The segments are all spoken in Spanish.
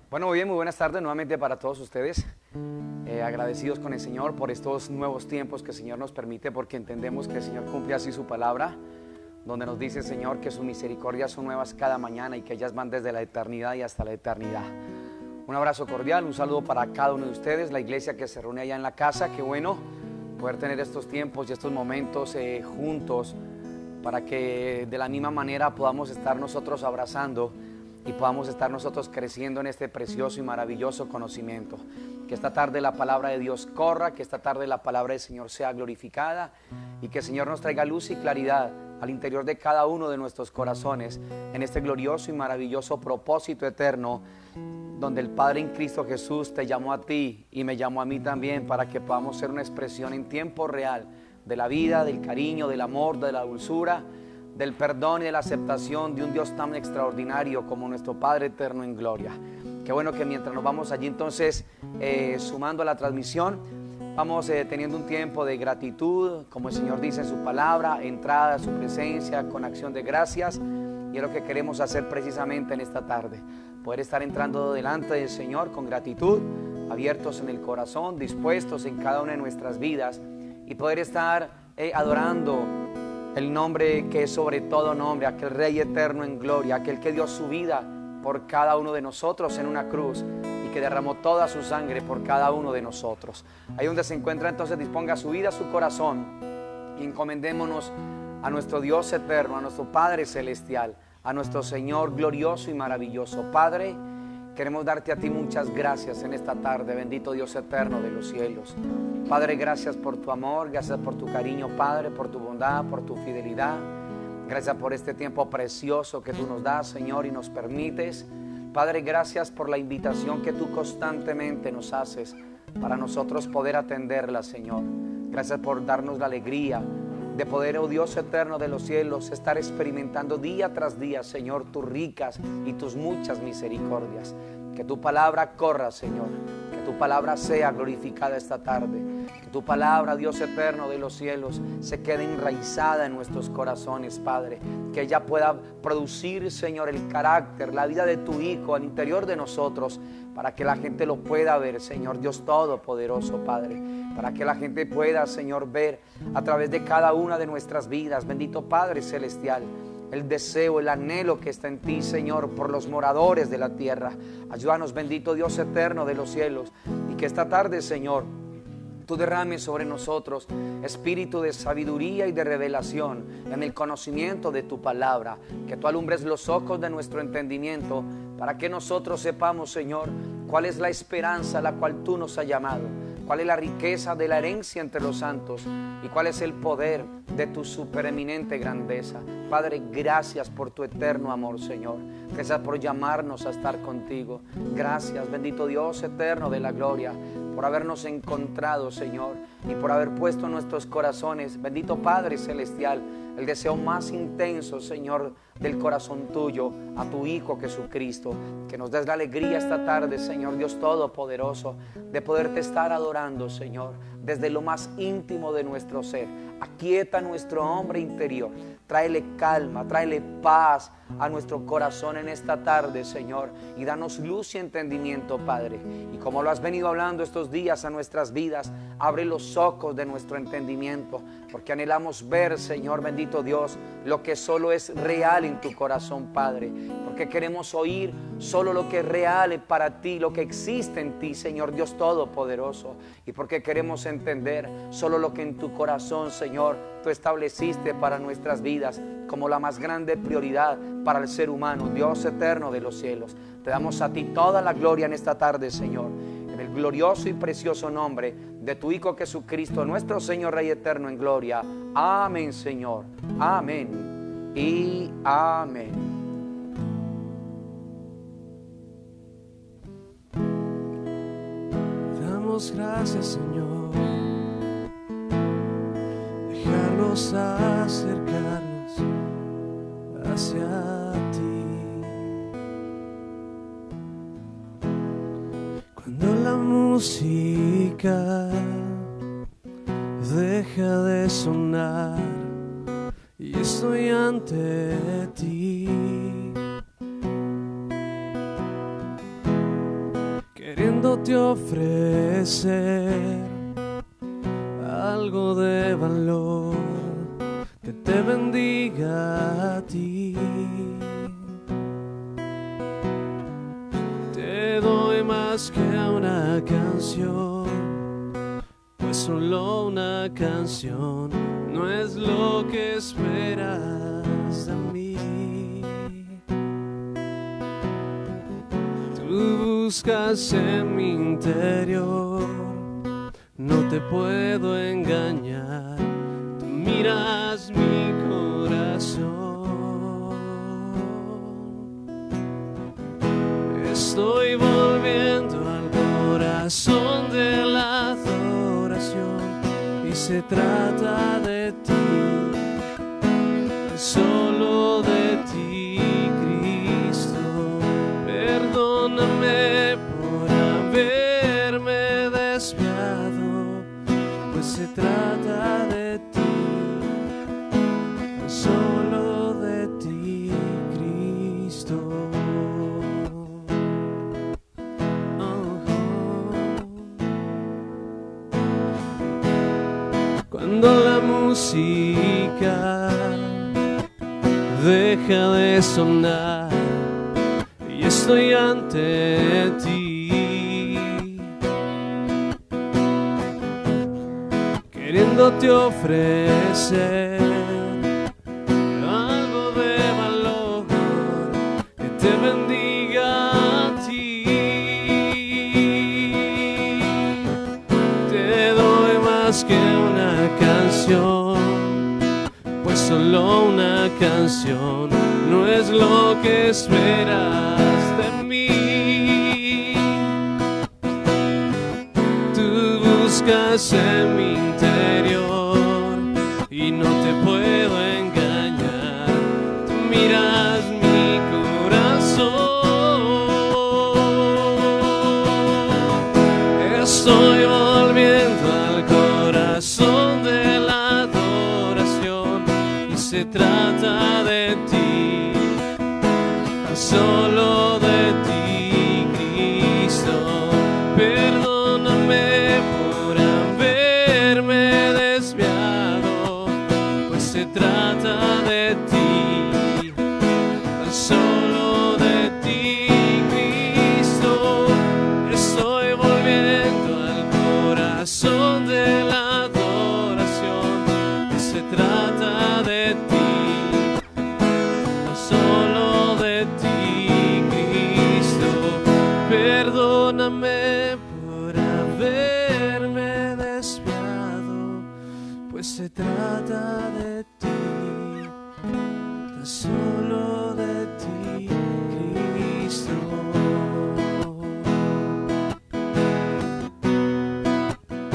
Bueno, muy bien, muy buenas tardes nuevamente para todos ustedes. Agradecidos con el Señor por estos nuevos tiempos que el Señor nos permite, porque entendemos que el Señor cumple así su palabra, donde nos dice el Señor que sus misericordias son nuevas cada mañana y que ellas van desde la eternidad y hasta la eternidad. Un abrazo cordial, un saludo para cada uno de ustedes, la iglesia que se reúne allá en la casa. Qué bueno poder tener estos tiempos y estos momentos juntos, para que de la misma manera podamos estar nosotros abrazando y podamos estar nosotros creciendo en este precioso y maravilloso conocimiento. Que esta tarde la palabra de Dios corra, que esta tarde la palabra del Señor sea glorificada y que el Señor nos traiga luz y claridad al interior de cada uno de nuestros corazones en este glorioso y maravilloso propósito eterno, donde el Padre en Cristo Jesús te llamó a ti y me llamó a mí también, para que podamos ser una expresión en tiempo real de la vida, del cariño, del amor, de la dulzura, del perdón y de la aceptación de un Dios tan extraordinario como nuestro Padre eterno en gloria. Qué bueno que mientras nos vamos allí entonces sumando a la transmisión, vamos teniendo un tiempo de gratitud, como el Señor dice en su palabra, entrada a su presencia con acción de gracias, y es lo que queremos hacer precisamente en esta tarde, poder estar entrando delante del Señor con gratitud, abiertos en el corazón, dispuestos en cada una de nuestras vidas, y poder estar adorando el nombre que es sobre todo nombre, aquel Rey eterno en gloria, aquel que dio su vida por cada uno de nosotros en una cruz y que derramó toda su sangre por cada uno de nosotros. Ahí donde se encuentra, entonces disponga su vida, su corazón, y encomendémonos a nuestro Dios eterno, a nuestro Padre celestial, a nuestro Señor glorioso y maravilloso. Padre, queremos darte a ti muchas gracias en esta tarde, bendito Dios eterno de los cielos. Padre, gracias por tu amor, gracias por tu cariño, Padre, por tu bondad, por tu fidelidad. Gracias por este tiempo precioso que tú nos das, Señor, y nos permites. Padre, gracias por la invitación que tú constantemente nos haces para nosotros poder atenderla, Señor. Gracias por darnos la alegría de poder, oh Dios eterno de los cielos, estar experimentando día tras día, Señor, tus ricas y tus muchas misericordias. Que tu palabra corra, Señor, que tu palabra sea glorificada esta tarde, que tu palabra, Dios eterno de los cielos, se quede enraizada en nuestros corazones, Padre, que ella pueda producir, Señor, el carácter, la vida de tu Hijo al interior de nosotros, para que la gente lo pueda ver, Señor Dios Todopoderoso, Padre, para que la gente pueda, Señor, ver a través de cada una de nuestras vidas, bendito Padre Celestial, el deseo, el anhelo que está en ti, Señor, por los moradores de la tierra. Ayúdanos, bendito Dios eterno de los cielos, y que esta tarde, Señor, tú derrames sobre nosotros espíritu de sabiduría y de revelación en el conocimiento de tu palabra, que tú alumbres los ojos de nuestro entendimiento, para que nosotros sepamos, Señor, cuál es la esperanza a la cual tú nos has llamado, cuál es la riqueza de la herencia entre los santos y cuál es el poder de tu supereminente grandeza. Padre, gracias por tu eterno amor, Señor. Gracias por llamarnos a estar contigo. Gracias, bendito Dios eterno de la gloria, por habernos encontrado, Señor, y por haber puesto en nuestros corazones, bendito Padre Celestial, el deseo más intenso, Señor, del corazón tuyo, a tu Hijo Jesucristo. Que nos des la alegría esta tarde, Señor Dios Todopoderoso, de poderte estar adorando, Señor, desde lo más íntimo de nuestro ser. Aquieta nuestro hombre interior, tráele calma, tráele paz a nuestro corazón en esta tarde, Señor, y danos luz y entendimiento, Padre. Y como lo has venido hablando estos días a nuestras vidas, abre los ojos de nuestro entendimiento, porque anhelamos ver, Señor bendito Dios, lo que solo es real en tu corazón, Padre, porque queremos oír solo lo que es real para ti, lo que existe en ti, Señor Dios Todopoderoso, y porque queremos entender solo lo que en tu corazón, Señor, tú estableciste para nuestras vidas como la más grande prioridad para el ser humano. Dios eterno de los cielos, te damos a ti toda la gloria en esta tarde, Señor, en el glorioso y precioso nombre de tu Hijo Jesucristo, nuestro Señor Rey eterno en gloria. Amén, Señor. Amén y amén. Damos gracias, Señor, dejarnos acercarnos hacia ti. Cuando la música deja de sonar y estoy ante ti, queriéndote ofrecer algo de valor que te bendiga a ti. Te doy más que una canción, pues solo una canción no es lo que esperas de mí. Tú buscas en mi interior, no te puedo engañar, tú miras mi corazón. Estoy volviendo al corazón de la adoración y se trata de ti, solo de ti, Cristo. Perdóname por haberme desviado, pues se trata de ti, solo de ti, Cristo. Cuando la música deja de sonar y estoy ante ti, queriéndote ofrecer algo de valor que te bendiga a ti. Te doy más que una canción, pues solo una canción no es lo que esperas de mí. Tú buscas en mi interior y no te puedo engañar, tú miras mi corazón. Estoy volviendo al corazón de la adoración y se trata de ti, solo de ti, Cristo. Perdóname por haberme desviado, pues se trata de ti, solo de ti, Cristo. Estoy volviendo al corazón de la adoración, pues se trata de ti, solo de ti, Cristo. Perdóname por haberme desviado, pues se trata de ti, solo de ti, Cristo.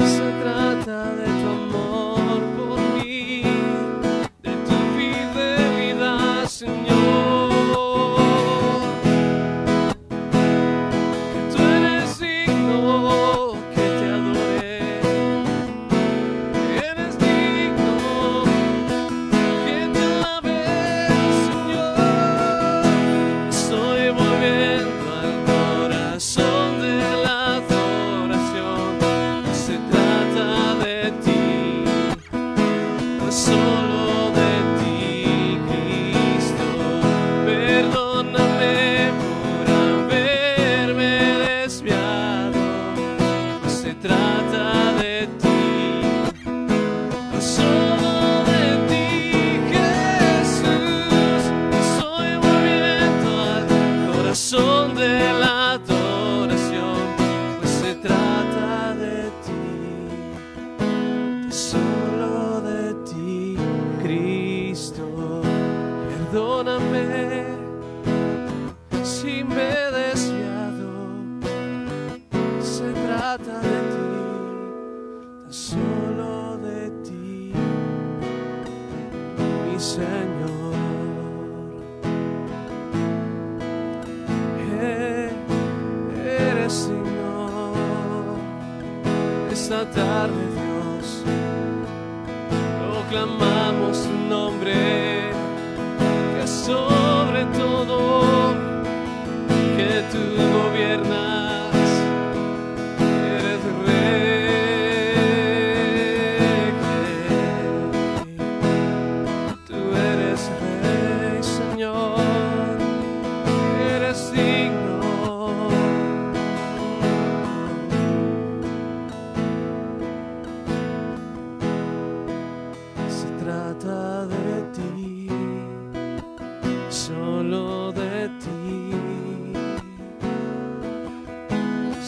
Se trata de tu amor por mí, de tu fidelidad, Señor. Que tú eres digno, que te adore. Eres digno, que te alabe, Señor. Estoy volviendo al corazón de la adoración. Se trata de ti, solo de ti, Cristo. Perdóname por haberme desviado, se trata de ti, solo de ti, Jesús. Estoy volviendo al corazón de la adoración, pues se trata de ti, solo de ti, Cristo. Perdóname si me he desviado, se trata de ti, solo de ti, mi Señor. Eres digno. Esta tarde, Dios, proclamamos tu nombre, que sobre todo, que tú gobiernas,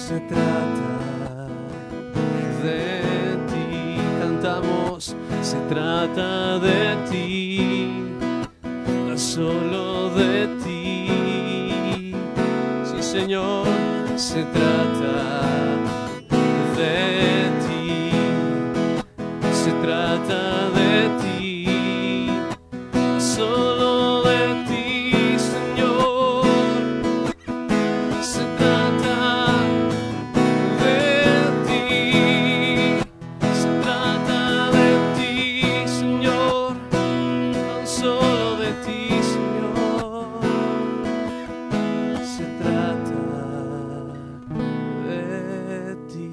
se trata de ti. Cantamos, se trata de ti, solo de ti. Sí, Señor, se trata de ti, se trata de ti, solo de ti, Señor. Se trata de ti, se trata de ti, Señor, tan solo de ti, Señor. Se trata de ti.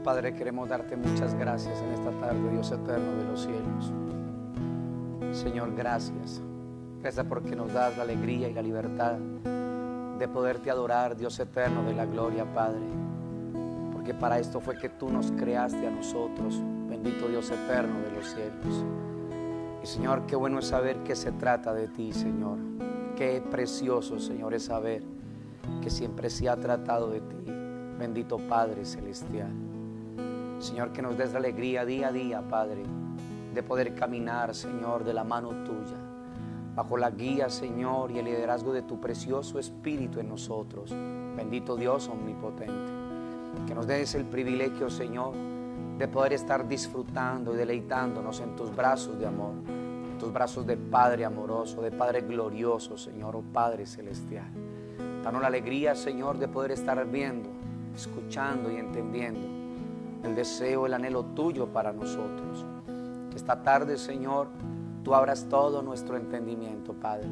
Padre, queremos darte muchas gracias en esta tarde, Dios eterno de los cielos. Señor, gracias. Gracias porque nos das la alegría y la libertad de poderte adorar, Dios eterno de la gloria, Padre. Porque para esto fue que tú nos creaste a nosotros, bendito Dios eterno de los cielos. Y Señor, qué bueno es saber que se trata de ti, Señor. Qué precioso, Señor, es saber que siempre se ha tratado de ti, bendito Padre celestial. Señor, que nos des la alegría día a día, Padre, de poder caminar, Señor, de la mano tuya, bajo la guía, Señor, y el liderazgo de tu precioso Espíritu en nosotros. Bendito Dios omnipotente. Que nos des el privilegio, Señor, de poder estar disfrutando y deleitándonos en tus brazos de amor, en tus brazos de Padre amoroso, de Padre glorioso, Señor, oh Padre celestial. Danos la alegría, Señor, de poder estar viendo, escuchando y entendiendo el deseo, el anhelo tuyo para nosotros. Que esta tarde, Señor, tú abras todo nuestro entendimiento, Padre,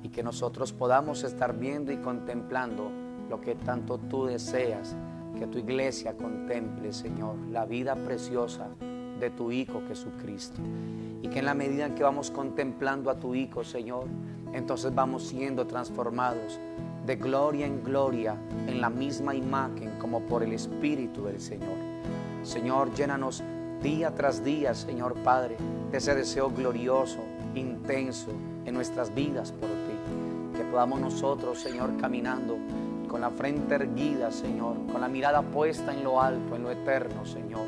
y que nosotros podamos estar viendo y contemplando lo que tanto tú deseas que tu iglesia contemple, Señor, la vida preciosa de tu Hijo Jesucristo. Y que en la medida en que vamos contemplando a tu Hijo, Señor, entonces vamos siendo transformados de gloria en gloria en la misma imagen como por el Espíritu del Señor. Señor, llénanos día tras día, Señor Padre, de ese deseo glorioso, intenso en nuestras vidas por ti. Que podamos nosotros, Señor, caminando con la frente erguida, Señor, con la mirada puesta en lo alto, en lo eterno, Señor.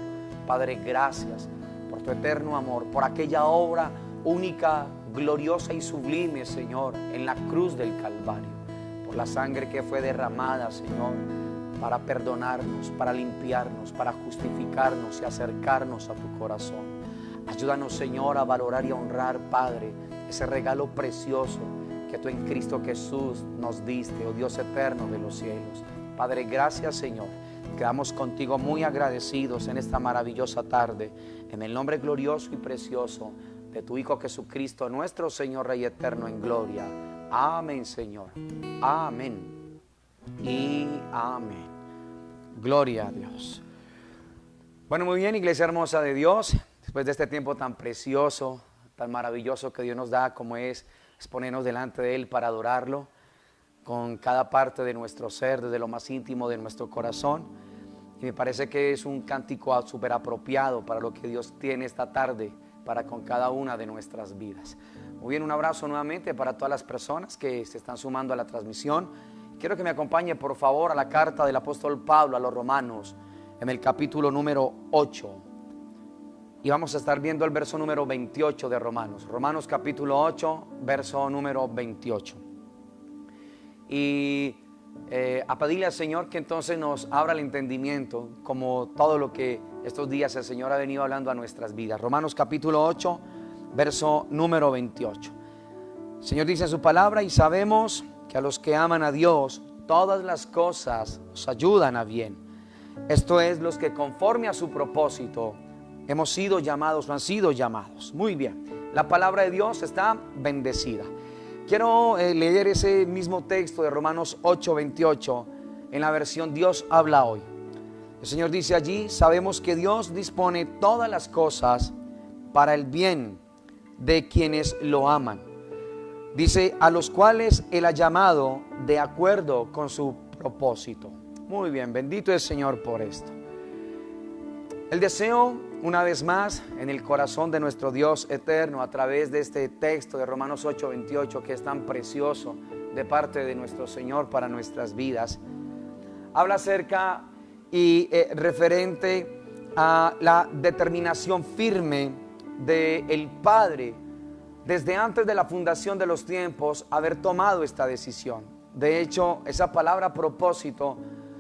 Padre, gracias por tu eterno amor, por aquella obra única, gloriosa y sublime, Señor, en la cruz del Calvario, por la sangre que fue derramada, Señor, para perdonarnos, para limpiarnos, para justificarnos y acercarnos a tu corazón. Ayúdanos, Señor, a valorar y a honrar, Padre, ese regalo precioso que tú en Cristo Jesús nos diste, oh Dios eterno de los cielos. Padre, gracias, Señor. Quedamos contigo muy agradecidos en esta maravillosa tarde, en el nombre glorioso y precioso de tu Hijo Jesucristo, nuestro Señor Rey eterno en gloria. Amén, Señor. Amén y amén. Gloria a Dios. Bueno, muy bien, iglesia hermosa de Dios. Después de este tiempo tan precioso, tan maravilloso que Dios nos da, como es ponernos delante de Él para adorarlo con cada parte de nuestro ser, desde lo más íntimo de nuestro corazón. Y me parece que es un cántico súper apropiado para lo que Dios tiene esta tarde para con cada una de nuestras vidas. Muy bien, un abrazo nuevamente para todas las personas que se están sumando a la transmisión. Quiero que me acompañe, por favor, a la carta del apóstol Pablo a los Romanos, en el capítulo número 8. Y vamos a estar viendo el verso número 28 de Romanos. Romanos capítulo 8, verso número 28. Y a pedirle al Señor que entonces nos abra el entendimiento, como todo lo que estos días el Señor ha venido hablando a nuestras vidas. Romanos capítulo 8, verso número 28. El Señor dice en su palabra: y sabemos que a los que aman a Dios, todas las cosas os ayudan a bien. Esto es, los que conforme a su propósito hemos sido llamados o han sido llamados. Muy bien, la palabra de Dios está bendecida. Quiero leer ese mismo texto de Romanos 8, 28 en la versión Dios habla hoy. El Señor dice allí: sabemos que Dios dispone todas las cosas para el bien de quienes lo aman. Dice: a los cuales Él ha llamado de acuerdo con su propósito. Muy bien, bendito es el Señor por esto. El deseo, una vez más, en el corazón de nuestro Dios eterno, a través de este texto de Romanos 8:28, que es tan precioso de parte de nuestro Señor para nuestras vidas, habla acerca y referente a la determinación firme del Padre, desde antes de la fundación de los tiempos, haber tomado esta decisión. De hecho, esa palabra propósito,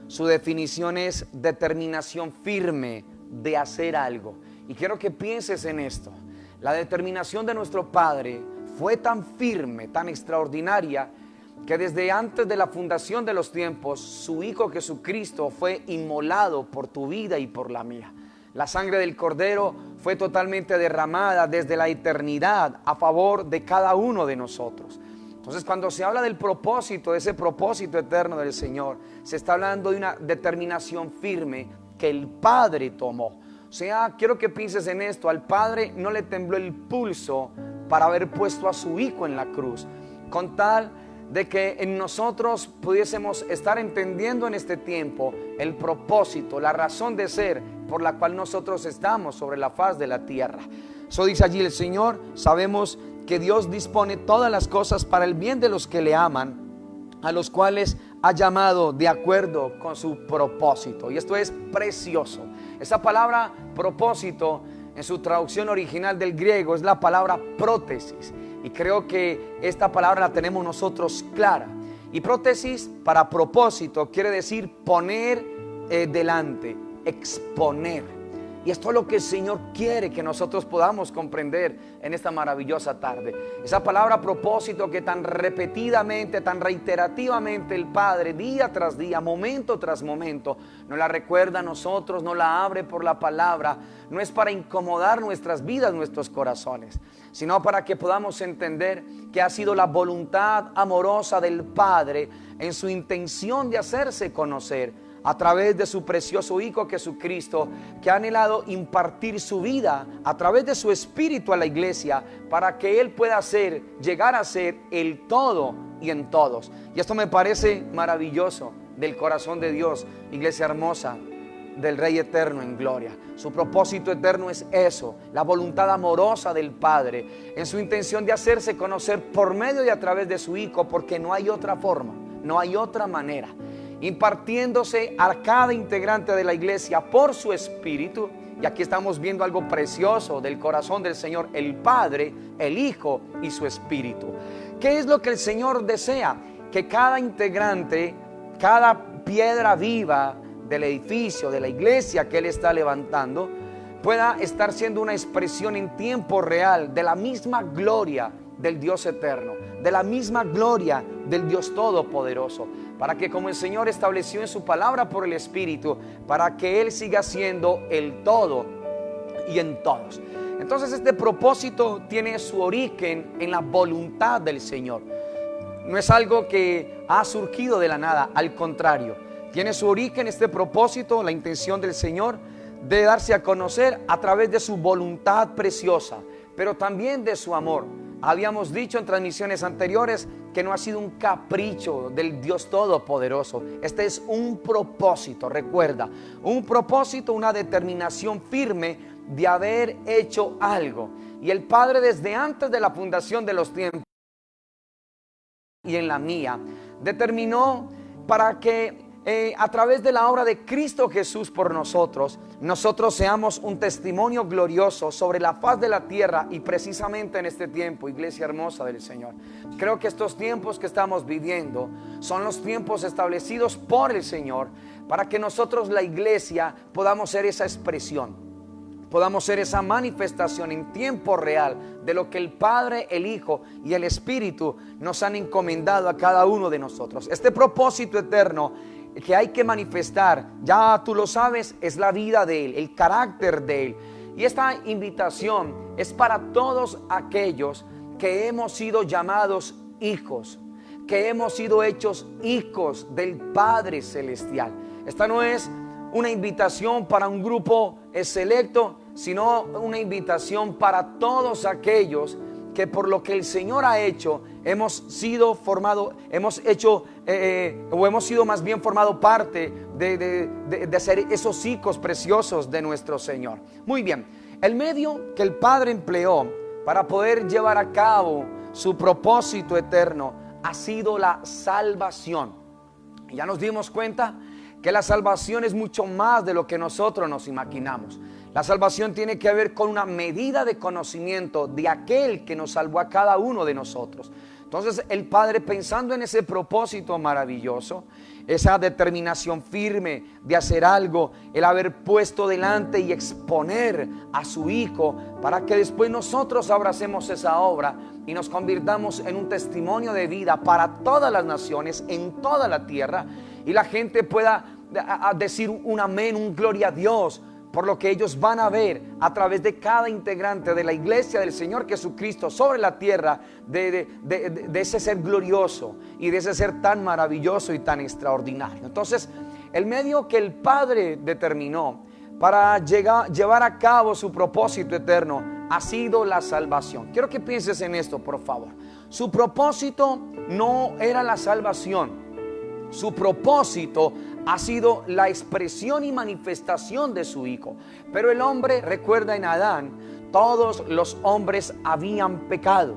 su definición es determinación firme de hacer algo. Y quiero que pienses en esto. La determinación de nuestro Padre fue tan firme, tan extraordinaria, que desde antes de la fundación de los tiempos, su Hijo Jesucristo fue inmolado por tu vida y por la mía. La sangre del Cordero fue totalmente derramada desde la eternidad a favor de cada uno de nosotros. Entonces, cuando se habla del propósito, de ese propósito eterno del Señor, se está hablando de una determinación firme que el Padre tomó. O sea, quiero que pienses en esto. Al Padre no le tembló el pulso para haber puesto a su Hijo en la cruz, con tal de que en nosotros pudiésemos estar entendiendo en este tiempo el propósito, la razón de ser por la cual nosotros estamos sobre la faz de la tierra. Eso dice allí el Señor. Sabemos que Dios dispone todas las cosas para el bien de los que le aman, a los cuales ha llamado de acuerdo con su propósito. Y esto es precioso. Esa palabra propósito, en su traducción original del griego, es la palabra prótesis. Y creo que esta palabra la tenemos nosotros clara. Y prótesis, para propósito, quiere decir poner delante, exponer. Y esto es lo que el Señor quiere que nosotros podamos comprender en esta maravillosa tarde. Esa palabra propósito que tan repetidamente, tan reiterativamente el Padre, día tras día, momento tras momento, nos la recuerda a nosotros, nos la abre por la palabra. No es para incomodar nuestras vidas, nuestros corazones, sino para que podamos entender que ha sido la voluntad amorosa del Padre en su intención de hacerse conocer a través de su precioso Hijo Jesucristo, que ha anhelado impartir su vida a través de su Espíritu a la iglesia, para que Él pueda llegar a ser el todo y en todos. Y esto me parece maravilloso del corazón de Dios, iglesia hermosa del Rey eterno en gloria. Su propósito eterno es eso, la voluntad amorosa del Padre, en su intención de hacerse conocer por medio y a través de su Hijo, porque no hay otra forma, no hay otra manera, impartiéndose a cada integrante de la iglesia por su Espíritu. Y aquí estamos viendo algo precioso del corazón del Señor, el Padre, el Hijo y su Espíritu. ¿Qué es lo que el Señor desea? Que cada integrante, cada piedra viva del edificio, de la iglesia que Él está levantando, pueda estar siendo una expresión en tiempo real de la misma gloria del Dios eterno, de la misma gloria del Dios todopoderoso, para que, como el Señor estableció en su palabra por el Espíritu, para que Él siga siendo el todo y en todos. Entonces, este propósito tiene su origen en la voluntad del Señor. No es algo que ha surgido de la nada, al contrario, tiene su origen este propósito, la intención del Señor de darse a conocer a través de su voluntad preciosa, pero también de su amor. Habíamos dicho en transmisiones anteriores que no ha sido un capricho del Dios Todopoderoso. Este es un propósito, recuerda, un propósito, una determinación firme de haber hecho algo. Y el Padre, desde antes de la fundación de los tiempos y en la mía, determinó para que a través de la obra de Cristo Jesús por nosotros seamos un testimonio glorioso sobre la faz de la tierra. Y precisamente en este tiempo, iglesia hermosa del Señor, creo que estos tiempos que estamos viviendo son los tiempos establecidos por el Señor para que nosotros, la iglesia, podamos ser esa expresión, podamos ser esa manifestación en tiempo real de lo que el Padre, el Hijo y el Espíritu nos han encomendado a cada uno de nosotros. Este propósito eterno que hay que manifestar, ya tú lo sabes, es la vida de Él, el carácter de Él. Y esta invitación es para todos aquellos que hemos sido llamados hijos, que hemos sido hechos hijos del Padre Celestial. Esta no es una invitación para un grupo selecto, sino una invitación para todos aquellos que por lo que el Señor ha hecho hemos sido formado, hemos hecho o hemos sido más bien formado parte de ser esos hijos preciosos de nuestro Señor. Muy bien, el medio que el Padre empleó para poder llevar a cabo su propósito eterno ha sido la salvación. Y ya nos dimos cuenta que la salvación es mucho más de lo que nosotros nos imaginamos. La salvación tiene que ver con una medida de conocimiento de aquel que nos salvó a cada uno de nosotros. Entonces el Padre, pensando en ese propósito maravilloso, esa determinación firme de hacer algo, el haber puesto delante y exponer a su Hijo para que después nosotros abracemos esa obra y nos convirtamos en un testimonio de vida para todas las naciones, en toda la tierra, y la gente pueda decir un amén, un gloria a Dios, por lo que ellos van a ver a través de cada integrante de la iglesia del Señor Jesucristo sobre la tierra, de ese ser glorioso y de ese ser tan maravilloso y tan extraordinario. Entonces, el medio que el Padre determinó para llevar a cabo su propósito eterno ha sido la salvación. Quiero que pienses en esto, por favor. Su propósito no era la salvación. Su propósito ha sido la expresión y manifestación de su Hijo. Pero el hombre, recuerda, en Adán, todos los hombres habían pecado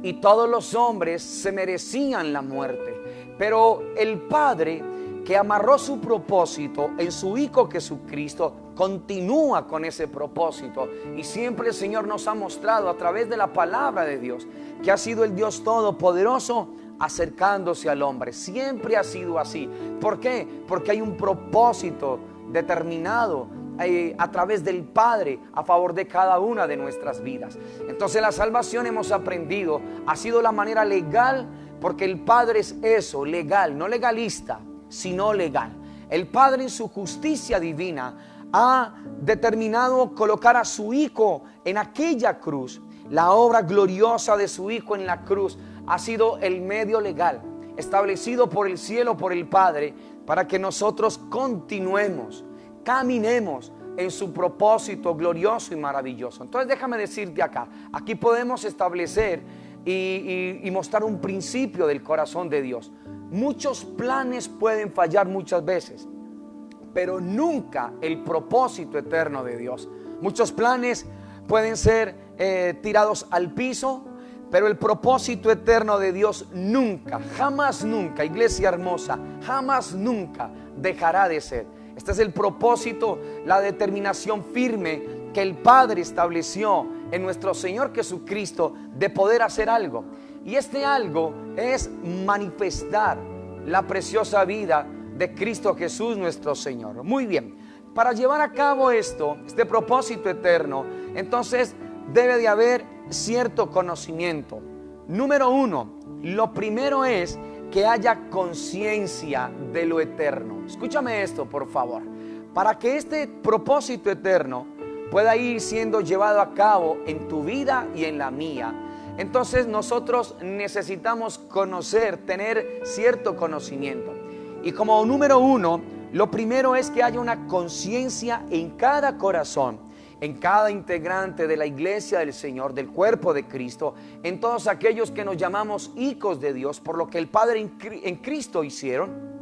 y todos los hombres se merecían la muerte. Pero el Padre, que amarró su propósito en su Hijo Jesucristo, continúa con ese propósito. Y siempre el Señor nos ha mostrado a través de la palabra de Dios que ha sido el Dios Todopoderoso acercándose al hombre. Siempre ha sido así. ¿Por qué? Porque hay un propósito determinado a través del Padre a favor de cada una de nuestras vidas. Entonces la salvación, hemos aprendido, ha sido la manera legal, porque el Padre es eso, legal, no legalista, sino legal. El Padre, en su justicia divina, ha determinado colocar a su Hijo en aquella cruz. La obra gloriosa de su Hijo en la cruz ha sido el medio legal establecido por el cielo, por el Padre, para que nosotros continuemos, caminemos en su propósito glorioso y maravilloso. Entonces déjame decirte aquí podemos establecer y mostrar un principio del corazón de Dios. Muchos planes pueden fallar muchas veces, pero nunca el propósito eterno de Dios. Muchos planes pueden ser tirados al piso, pero el propósito eterno de Dios nunca, jamás nunca, iglesia hermosa, jamás nunca dejará de ser. Este es el propósito, la determinación firme que el Padre estableció en nuestro Señor Jesucristo de poder hacer algo. Y este algo es manifestar la preciosa vida de Cristo Jesús nuestro Señor. Muy bien, para llevar a cabo este propósito eterno, entonces debe de haber cierto conocimiento. Número uno, lo primero es que haya conciencia de lo eterno. Escúchame esto, por favor. Para que este propósito eterno pueda ir siendo llevado a cabo en tu vida y en la mía, entonces nosotros necesitamos conocer, tener cierto conocimiento. Y como número uno, lo primero es que haya una conciencia en cada corazón, en cada integrante de la iglesia del Señor, del cuerpo de Cristo, en todos aquellos que nos llamamos hijos de Dios, por lo que el Padre en Cristo hicieron.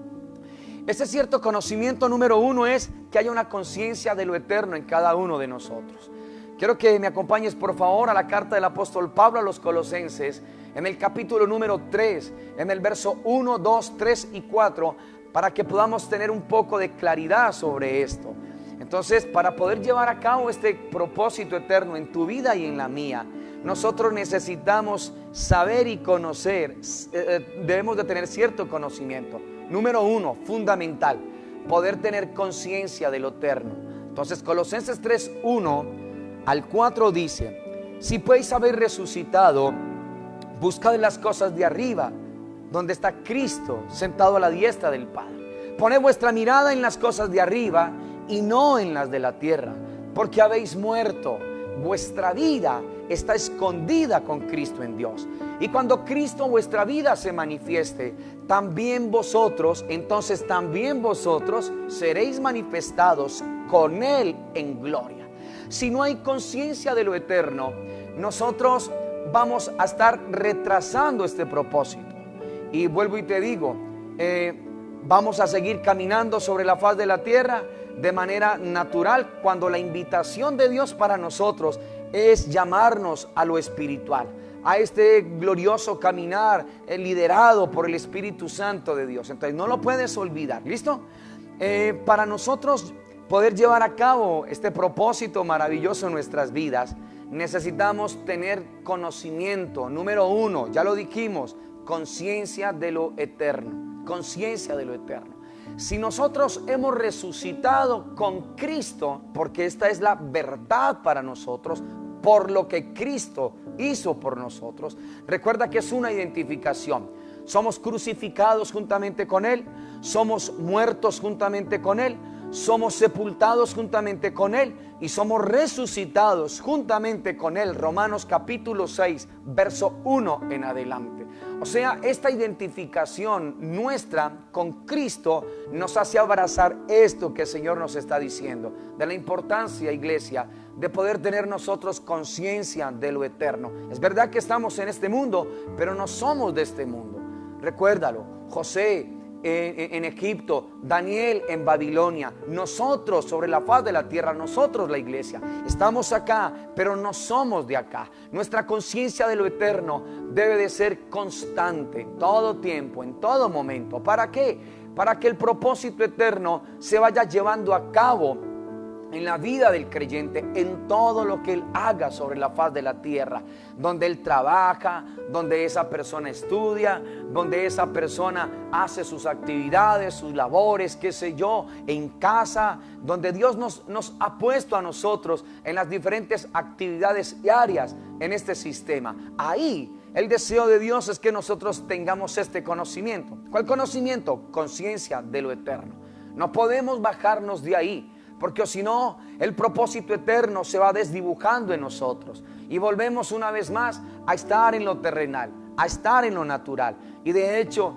Ese cierto conocimiento número uno es que haya una conciencia de lo eterno en cada uno de nosotros. Quiero que me acompañes, por favor, a la carta del apóstol Pablo a los Colosenses, en el capítulo número 3, en el verso 1, 2, 3 y 4, para que podamos tener un poco de claridad sobre esto. Entonces, para poder llevar a cabo este propósito eterno en tu vida y en la mía, nosotros necesitamos saber y conocer, debemos de tener cierto conocimiento. Número uno, fundamental, poder tener conciencia de lo eterno. Entonces, Colosenses 3, 1 al 4 dice: si pues habéis resucitado, buscad las cosas de arriba, donde está Cristo sentado a la diestra del Padre. Poned vuestra mirada en las cosas de arriba y no en las de la tierra, porque habéis muerto. Vuestra vida está escondida con Cristo en Dios. Y cuando Cristo vuestra vida se manifieste, entonces también vosotros seréis manifestados con Él en gloria. Si no hay conciencia de lo eterno, nosotros vamos a estar retrasando este propósito. Y vuelvo y te digo, vamos a seguir caminando sobre la faz de la tierra de manera natural, cuando la invitación de Dios para nosotros es llamarnos a lo espiritual, a este glorioso caminar liderado por el Espíritu Santo de Dios. Entonces no lo puedes olvidar, ¿listo? Para nosotros poder llevar a cabo este propósito maravilloso en nuestras vidas, necesitamos tener conocimiento. Número uno, ya lo dijimos, conciencia de lo eterno. Conciencia de lo eterno. Si nosotros hemos resucitado con Cristo, porque esta es la verdad para nosotros, por lo que Cristo hizo por nosotros, recuerda que es una identificación. Somos crucificados juntamente con Él, somos muertos juntamente con Él, somos sepultados juntamente con Él y somos resucitados juntamente con Él. Romanos capítulo 6, verso 1 en adelante. O sea, esta identificación nuestra con Cristo nos hace abrazar esto que el Señor nos está diciendo, de la importancia, iglesia, de poder tener nosotros conciencia de lo eterno. Es verdad que estamos en este mundo, pero no somos de este mundo. Recuérdalo, José en Egipto, Daniel en Babilonia, nosotros sobre la faz de la tierra, nosotros la iglesia, estamos acá, pero no somos de acá. Nuestra conciencia de lo eterno debe de ser constante, en todo tiempo, en todo momento. ¿Para qué? Para que el propósito eterno se vaya llevando a cabo en la vida del creyente, en todo lo que él haga sobre la faz de la tierra, donde él trabaja, donde esa persona estudia, donde esa persona hace sus actividades, sus labores, qué sé yo, en casa, donde Dios nos ha puesto a nosotros en las diferentes actividades diarias en este sistema. Ahí el deseo de Dios es que nosotros tengamos este conocimiento. ¿Cuál conocimiento? Conciencia de lo eterno. No podemos bajarnos de ahí, porque si no, el propósito eterno se va desdibujando en nosotros y volvemos una vez más a estar en lo terrenal, a estar en lo natural. Y de hecho,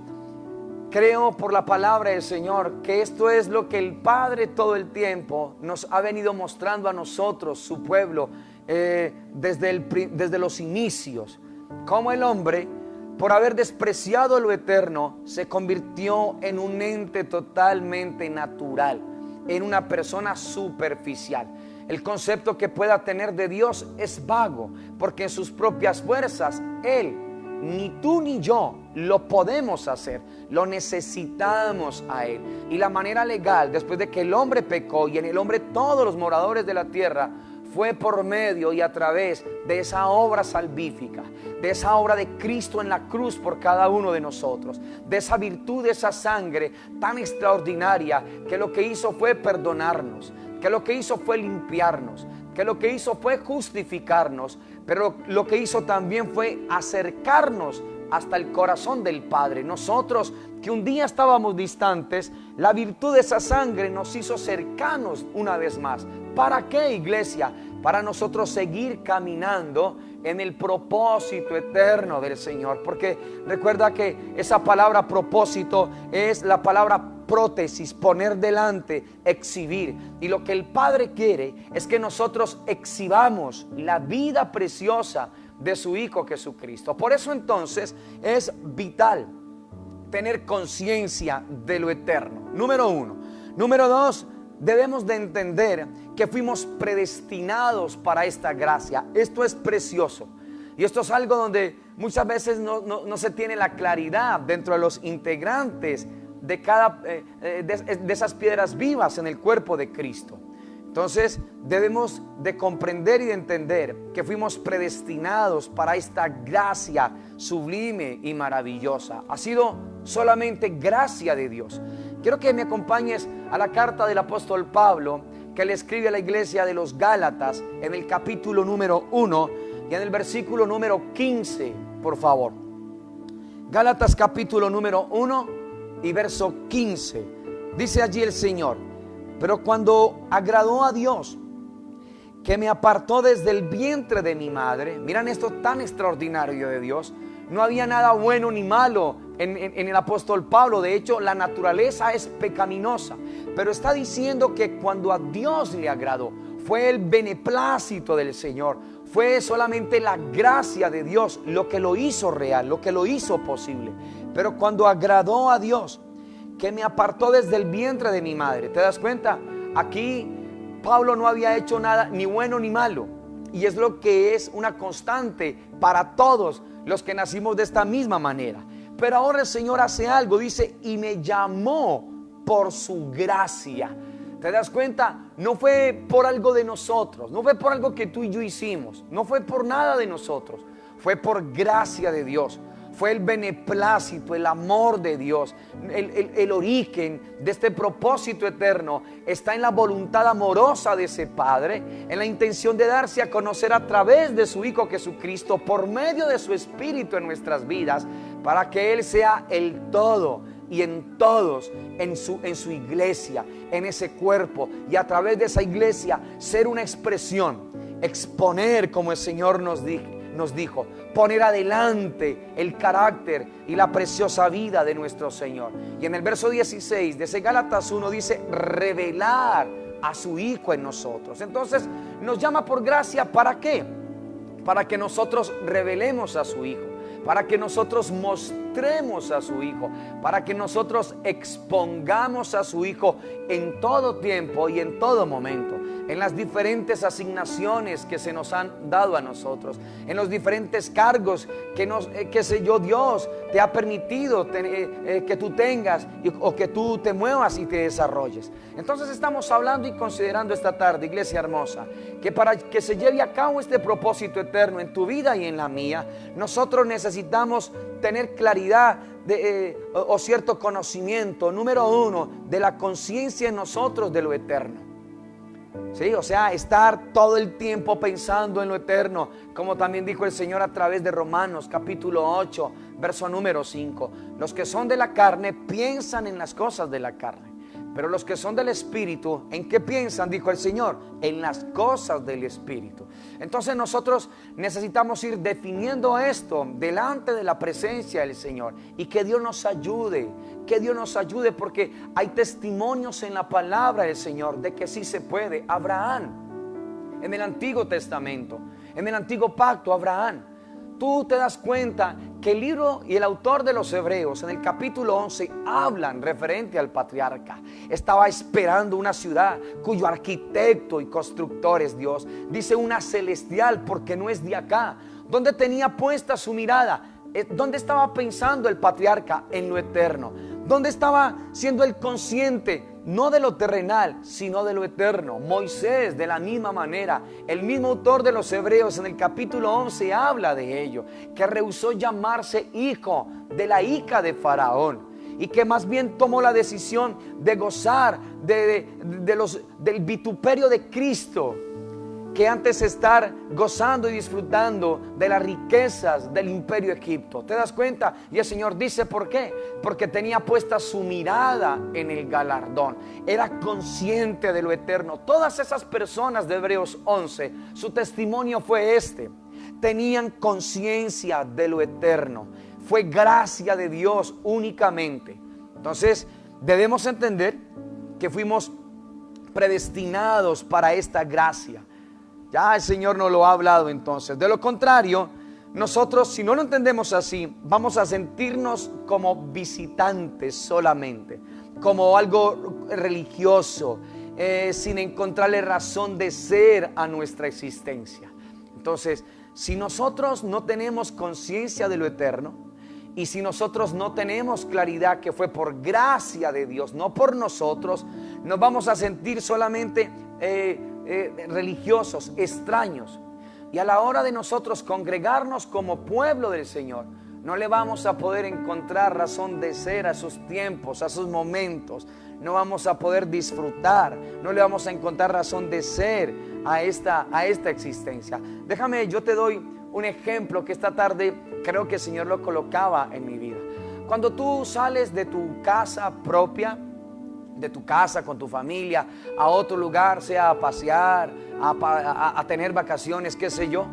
creo por la palabra del Señor que esto es lo que el Padre todo el tiempo nos ha venido mostrando a nosotros, su pueblo, desde los inicios. Como el hombre, por haber despreciado lo eterno, se convirtió en un ente totalmente natural, en una persona superficial. El concepto que pueda tener de Dios es vago, porque en sus propias fuerzas Él, ni tú ni yo, lo podemos hacer. Lo necesitamos a Él. Y la manera legal, después de que el hombre pecó y en el hombre todos los moradores de la tierra, fue por medio y a través de esa obra salvífica, de esa obra de Cristo en la cruz por cada uno de nosotros, de esa virtud, de esa sangre tan extraordinaria, que lo que hizo fue perdonarnos, que lo que hizo fue limpiarnos, que lo que hizo fue justificarnos, pero lo que hizo también fue acercarnos hasta el corazón del Padre. Nosotros que un día estábamos distantes, la virtud de esa sangre nos hizo cercanos una vez más. ¿Para qué, iglesia? Para nosotros seguir caminando en el propósito eterno del Señor. Porque recuerda que esa palabra propósito es la palabra prótesis, poner delante, exhibir. Y lo que el Padre quiere es que nosotros exhibamos la vida preciosa de su Hijo Jesucristo. Por eso entonces es vital tener conciencia de lo eterno. Número uno. Número dos, debemos de entender que fuimos predestinados para esta gracia. Esto es precioso. Y esto es algo donde muchas veces no se tiene la claridad dentro de los integrantes de cada de esas piedras vivas en el cuerpo de Cristo. Entonces debemos de comprender y de entender que fuimos predestinados para esta gracia sublime y maravillosa. Ha sido solamente gracia de Dios. Quiero que me acompañes a la carta del apóstol Pablo, que le escribe a la iglesia de los Gálatas en el capítulo número 1 y en el versículo número 15, por favor. Gálatas capítulo número 1 y verso 15. Dice allí el Señor: pero cuando agradó a Dios, que me apartó desde el vientre de mi madre. Miran esto tan extraordinario de Dios. No había nada bueno ni malo en el apóstol Pablo. De hecho, la naturaleza es pecaminosa. Pero está diciendo que cuando a Dios le agradó, fue el beneplácito del Señor, Fue solamente la gracia de Dios lo que lo hizo real, lo que lo hizo posible. Pero cuando agradó a Dios, que me apartó desde el vientre de mi madre. ¿Te das cuenta? Aquí Pablo no había hecho nada ni bueno ni malo. Y es lo que es una constante para todos los que nacimos de esta misma manera. Pero ahora el Señor hace algo, dice, y me llamó por su gracia. ¿Te das cuenta? No fue por algo de nosotros, no fue por algo que tú y yo hicimos, no fue por nada de nosotros, fue por gracia de Dios. Fue el beneplácito, el amor de Dios, el origen de este propósito eterno está en la voluntad amorosa de ese Padre, en la intención de darse a conocer a través de su Hijo Jesucristo, por medio de su Espíritu en nuestras vidas, para que Él sea el todo y en todos, en su iglesia, en ese cuerpo, y a través de esa iglesia ser una expresión, exponer como el Señor nos dijo, poner adelante el carácter y la preciosa vida de nuestro Señor. Y en el verso 16 de ese Gálatas 1 dice, revelar a su Hijo en nosotros. Entonces nos llama por gracia, ¿para qué? Para que nosotros revelemos a su Hijo, para que nosotros mostremos a su Hijo, para que nosotros expongamos a su Hijo en todo tiempo y en todo momento, en las diferentes asignaciones que se nos han dado a nosotros, en los diferentes cargos que Dios te ha permitido que tú tengas o que tú te muevas y te desarrolles. Entonces estamos hablando y considerando esta tarde, iglesia hermosa, que para que se lleve a cabo este propósito eterno en tu vida y en la mía, nosotros necesitamos tener claridad o cierto conocimiento, número uno, de la conciencia en nosotros de lo eterno. Sí, o sea, estar todo el tiempo pensando en lo eterno, como también dijo el Señor a través de Romanos capítulo 8, verso número 5. Los que son de la carne piensan en las cosas de la carne, pero los que son del Espíritu, ¿en qué piensan? Dijo el Señor, en las cosas del Espíritu. Entonces nosotros necesitamos ir definiendo esto delante de la presencia del Señor, y que Dios nos ayude, porque hay testimonios en la palabra del Señor de que sí se puede. Abraham, en el Antiguo Testamento, en el Antiguo Pacto, Abraham, tú te das cuenta que el libro y el autor de los Hebreos en el capítulo 11 hablan referente al patriarca. Estaba esperando una ciudad cuyo arquitecto y constructor es Dios. Dice una celestial, porque no es de acá. ¿Dónde tenía puesta su mirada? ¿Dónde estaba pensando el patriarca? En lo eterno. ¿Dónde estaba siendo el consciente? No de lo terrenal, sino de lo eterno. Moisés, de la misma manera, el mismo autor de los Hebreos en el capítulo 11 habla de ello, que rehusó llamarse hijo de la hija de Faraón, y que más bien tomó la decisión de gozar del vituperio de Cristo, que antes estar gozando y disfrutando de las riquezas del imperio Egipto. ¿Te das cuenta? Y el Señor dice, ¿por qué? Porque tenía puesta su mirada en el galardón. Era consciente de lo eterno. Todas esas personas de Hebreos 11, su testimonio fue este. Tenían conciencia de lo eterno. Fue gracia de Dios únicamente. Entonces, debemos entender que fuimos predestinados para esta gracia. Ya el Señor nos lo ha hablado entonces. De lo contrario, nosotros, si no lo entendemos así, vamos a sentirnos como visitantes solamente, como algo religioso, sin encontrarle razón de ser a nuestra existencia. Entonces, si nosotros no tenemos conciencia de lo eterno, y si nosotros no tenemos claridad que fue por gracia de Dios, no por nosotros, nos vamos a sentir solamente religiosos, extraños. Y a la hora de nosotros congregarnos como pueblo del Señor, no le vamos a poder encontrar razón de ser a sus tiempos, a sus momentos. No vamos a poder disfrutar, no le vamos a encontrar razón de ser a esta existencia. Déjame, yo te doy un ejemplo que esta tarde creo que el Señor lo colocaba en mi vida. Cuando tú sales de tu casa propia, de tu casa con tu familia, a otro lugar, sea a pasear, a tener vacaciones, qué sé yo,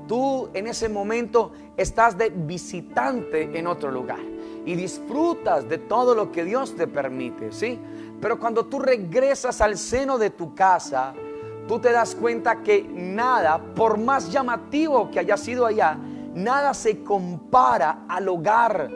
tú en ese momento estás de visitante en otro lugar y disfrutas de todo lo que Dios te permite, ¿sí? Pero cuando tú regresas al seno de tu casa, tú te das cuenta que nada, por más llamativo que haya sido allá, nada se compara al hogar,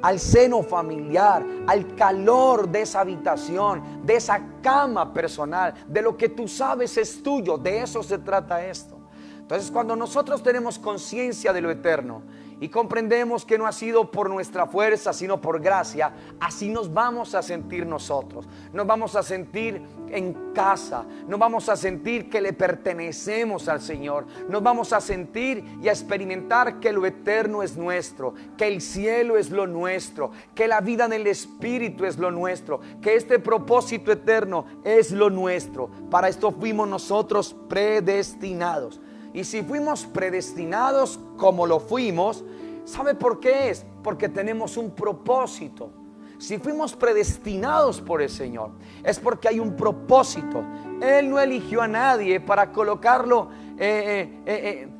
al seno familiar, al calor de esa habitación, de esa cama personal, de lo que tú sabes es tuyo. De eso se trata esto. Entonces, cuando nosotros tenemos conciencia de lo eterno y comprendemos que no ha sido por nuestra fuerza, sino por gracia, así nos vamos a sentir nosotros. Nos vamos a sentir en casa, nos vamos a sentir que le pertenecemos al Señor, nos vamos a sentir y a experimentar que lo eterno es nuestro, que el cielo es lo nuestro, que la vida en el Espíritu es lo nuestro, que este propósito eterno es lo nuestro. Para esto fuimos nosotros predestinados. Y si fuimos predestinados como lo fuimos, ¿sabe por qué es? Porque tenemos un propósito. Si fuimos predestinados por el Señor, es porque hay un propósito. Él no eligió a nadie para colocarlo,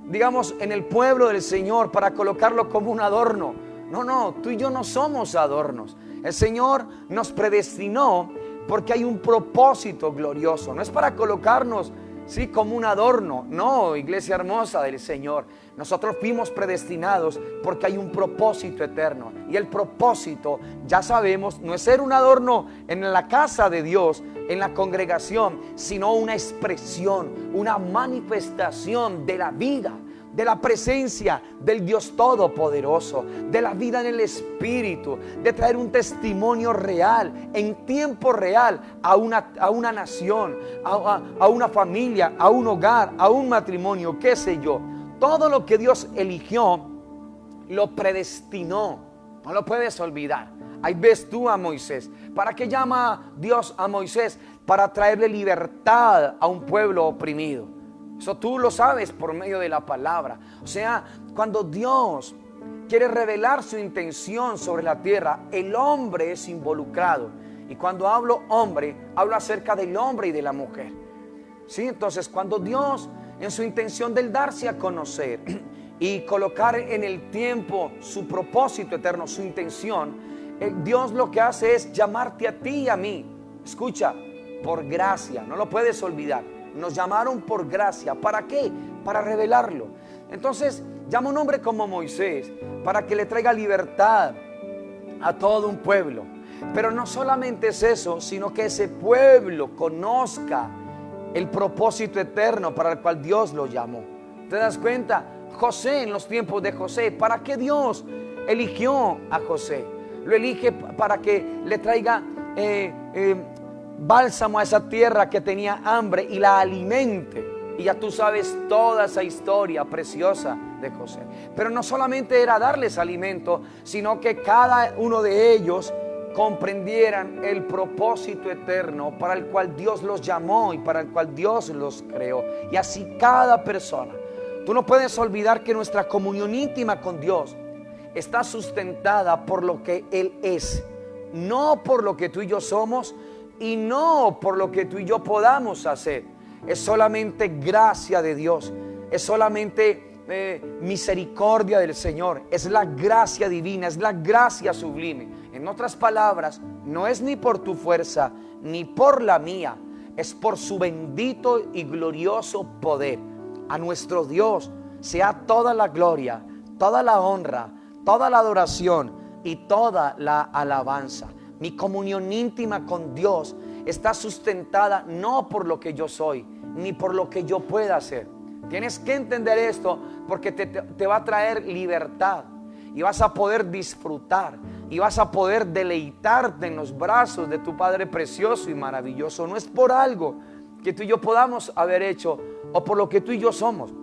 digamos, en el pueblo del Señor, para colocarlo como un adorno. No, tú y yo no somos adornos. El Señor nos predestinó porque hay un propósito glorioso. No es para colocarnos, sí, como un adorno. No, iglesia hermosa del Señor, nosotros fuimos predestinados porque hay un propósito eterno. Y el propósito, ya sabemos, no es ser un adorno en la casa de Dios, en la congregación, sino una expresión, una manifestación de la vida, de la presencia del Dios Todopoderoso, de la vida en el Espíritu, de traer un testimonio real, en tiempo real, a una nación, a una familia, a un hogar, a un matrimonio, qué sé yo. Todo lo que Dios eligió, lo predestinó. No lo puedes olvidar. Ahí ves tú a Moisés. ¿Para qué llama Dios a Moisés? Para traerle libertad a un pueblo oprimido. Eso tú lo sabes por medio de la palabra. O sea, cuando Dios quiere revelar su intención sobre la tierra, el hombre es involucrado. Y cuando hablo hombre, hablo acerca del hombre y de la mujer. ¿Sí? Entonces, cuando Dios, en su intención del darse a conocer y colocar en el tiempo su propósito eterno, su intención, Dios lo que hace es llamarte a ti y a mí. Escucha, por gracia, no lo puedes olvidar. Nos llamaron por gracia. ¿Para qué? Para revelarlo. Entonces llama a un hombre como Moisés para que le traiga libertad a todo un pueblo. Pero no solamente es eso, sino que ese pueblo conozca el propósito eterno para el cual Dios lo llamó. ¿Te das cuenta? José, en los tiempos de José, ¿para qué Dios eligió a José? Lo elige para que le traiga bálsamo a esa tierra que tenía hambre y la alimente. Y ya tú sabes toda esa historia preciosa de José. Pero no solamente era darles alimento, sino que cada uno de ellos comprendieran el propósito eterno para el cual Dios los llamó y para el cual Dios los creó. Y así cada persona. Tú no puedes olvidar que nuestra comunión íntima con Dios está sustentada por lo que Él es, no por lo que tú y yo somos, y no por lo que tú y yo podamos hacer. Es solamente gracia de Dios. Es solamente misericordia del Señor. Es la gracia divina, es la gracia sublime. En otras palabras, no es ni por tu fuerza ni por la mía, es por su bendito y glorioso poder. A nuestro Dios sea toda la gloria, toda la honra, toda la adoración y toda la alabanza. Mi comunión íntima con Dios está sustentada no por lo que yo soy, ni por lo que yo pueda hacer. Tienes que entender esto porque te va a traer libertad y vas a poder disfrutar y vas a poder deleitarte en los brazos de tu Padre precioso y maravilloso. No es por algo que tú y yo podamos haber hecho o por lo que tú y yo somos.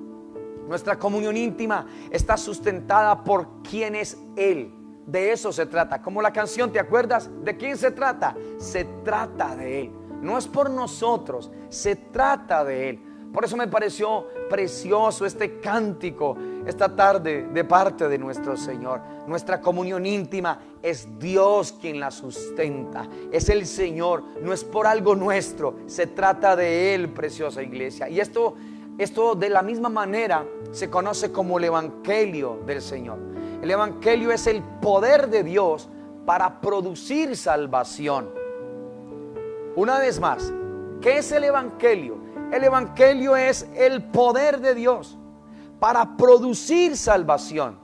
Nuestra comunión íntima está sustentada por quién es Él. De eso se trata. Como la canción, ¿te acuerdas? ¿De quién se trata? Se trata de Él. No es por nosotros, se trata de Él. Por eso me pareció precioso este cántico esta tarde de parte de nuestro Señor. Nuestra comunión íntima es Dios quien la sustenta. Es el Señor, no es por algo nuestro. Se trata de Él, preciosa iglesia. Y esto de la misma manera se conoce como el Evangelio del Señor. El Evangelio es el poder de Dios para producir salvación. Una vez más, ¿qué es el Evangelio? El evangelio es el poder de Dios para producir salvación.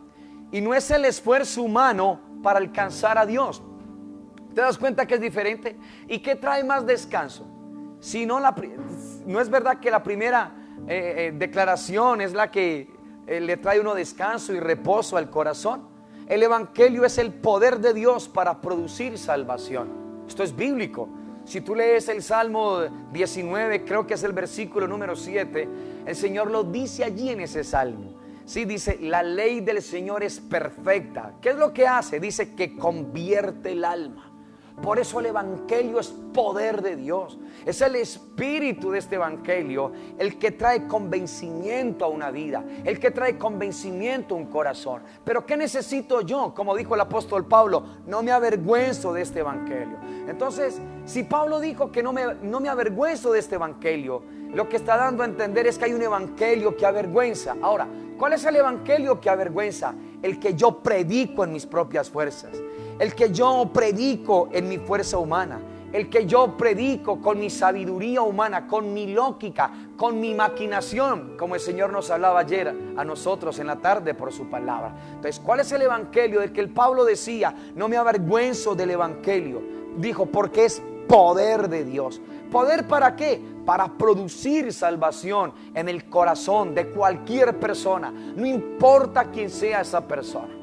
Y no es el esfuerzo humano para alcanzar a Dios. ¿Te das cuenta que es diferente? ¿Y qué trae más descanso? Si no, no es verdad que la primera declaración es la que le trae uno descanso y reposo al corazón. El evangelio es el poder de Dios para producir salvación. Esto es bíblico. Si tú lees el Salmo 19, creo que es el versículo número 7, el Señor lo dice allí en ese salmo. Sí, dice, la ley del Señor es perfecta. ¿Qué es lo que hace? Dice que convierte el alma. Por eso el evangelio es poder de Dios. Es el espíritu de este evangelio el que trae convencimiento a una vida, el que trae convencimiento a un corazón. Pero ¿qué necesito yo? Como dijo el apóstol Pablo, no me avergüenzo de este evangelio. Entonces, si Pablo dijo que no me avergüenzo de este evangelio, lo que está dando a entender es que hay un evangelio que avergüenza. Ahora, ¿cuál es el evangelio que avergüenza? El que yo predico en mis propias fuerzas, el que yo predico en mi fuerza humana, el que yo predico con mi sabiduría humana, con mi lógica, con mi maquinación, como el Señor nos hablaba ayer a nosotros en la tarde por su palabra. Entonces, ¿cuál es el evangelio del que el Pablo decía, no me avergüenzo del evangelio? Dijo, porque es poder de Dios. ¿Poder para qué? Para producir salvación en el corazón de cualquier persona, no importa quién sea esa persona.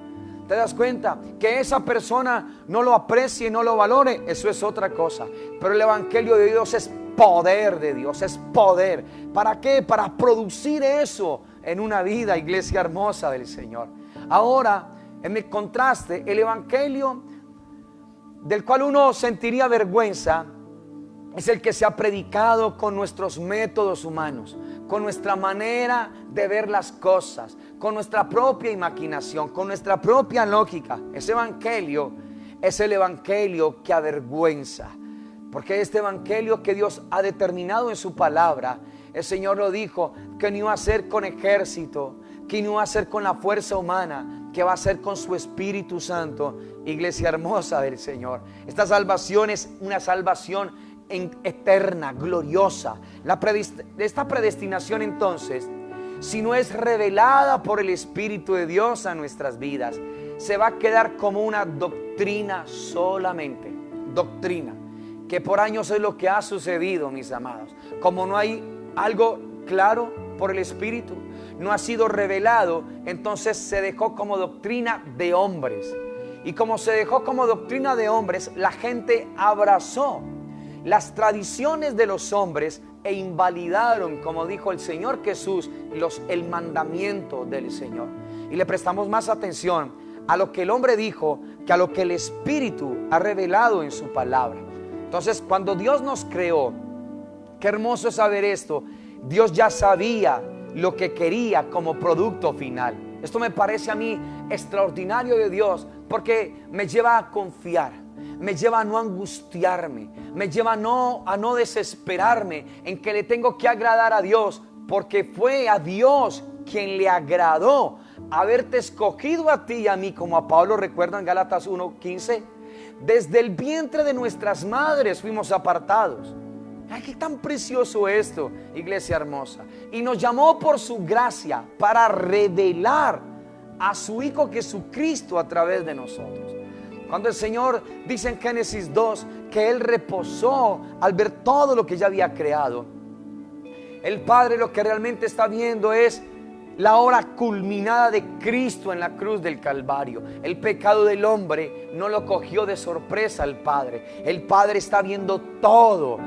¿Te das cuenta? Que esa persona no lo aprecie, no lo valore, eso es otra cosa. Pero el evangelio de Dios es poder de Dios, es poder. ¿Para qué? Para producir eso en una vida, iglesia hermosa del Señor. Ahora, en el contraste, el evangelio del cual uno sentiría vergüenza es el que se ha predicado con nuestros métodos humanos, con nuestra manera de ver las cosas, con nuestra propia imaginación, con nuestra propia lógica. Ese evangelio es el evangelio que avergüenza, porque este evangelio que Dios ha determinado en su palabra, el Señor lo dijo, que no iba a ser con ejército, que no iba a ser con la fuerza humana, que va a ser con su Espíritu Santo, iglesia hermosa del Señor. Esta salvación es una salvación eterna, gloriosa. Esta predestinación entonces, si no es revelada por el Espíritu de Dios a nuestras vidas, se va a quedar como una doctrina solamente, doctrina, que por años es lo que ha sucedido, mis amados. Como no hay algo claro por el Espíritu, no ha sido revelado, entonces se dejó como doctrina de hombres. Y como se dejó como doctrina de hombres, la gente abrazó las tradiciones de los hombres e invalidaron, como dijo el Señor Jesús, el mandamiento del Señor. Y le prestamos más atención a lo que el hombre dijo que a lo que el Espíritu ha revelado en su palabra. Entonces, cuando Dios nos creó, qué hermoso es saber esto, Dios ya sabía lo que quería como producto final. Esto me parece a mí extraordinario de Dios, porque me lleva a confiar, me lleva a no angustiarme, me lleva a no desesperarme en que le tengo que agradar a Dios, porque fue a Dios quien le agradó haberte escogido a ti y a mí, como a Pablo recuerda en Gálatas 1:15, desde el vientre de nuestras madres fuimos apartados. Ay, qué tan precioso esto, iglesia hermosa. Y nos llamó por su gracia para revelar a su Hijo Jesucristo a través de nosotros. Cuando el Señor dice en Génesis 2 que Él reposó al ver todo lo que ya había creado, el Padre lo que realmente está viendo es la hora culminada de Cristo en la cruz del Calvario. El pecado del hombre no lo cogió de sorpresa al Padre. El Padre está viendo todo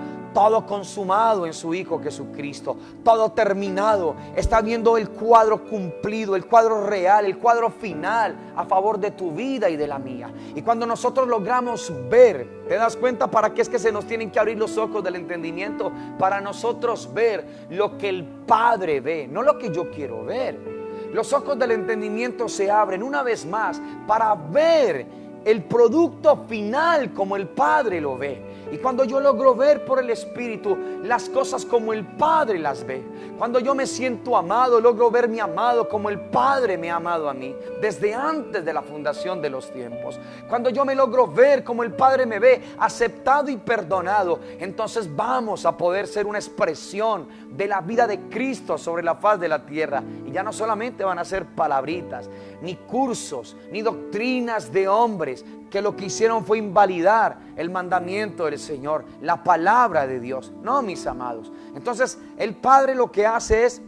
consumado en su Hijo Jesucristo, todo terminado. Está viendo el cuadro cumplido, el cuadro real, el cuadro final a favor de tu vida y de la mía. Y cuando nosotros logramos ver, ¿te das cuenta para qué es que se nos tienen que abrir los ojos del entendimiento? Para nosotros ver lo que el Padre ve, no lo que yo quiero ver. Los ojos del entendimiento se abren una vez más para ver el producto final como el Padre lo ve. Y cuando yo logro ver por el Espíritu las cosas como el Padre las ve, cuando yo me siento amado, logro ver mi amado como el Padre me ha amado a mí desde antes de la fundación de los tiempos. Cuando yo me logro ver como el Padre me ve, aceptado y perdonado, entonces vamos a poder ser una expresión de la vida de Cristo sobre la faz de la tierra. Y ya no solamente van a ser palabritas, ni cursos, ni doctrinas de hombres que lo que hicieron fue invalidar el mandamiento del Señor, la palabra de Dios. No, mis amados. Entonces el Padre lo que hace es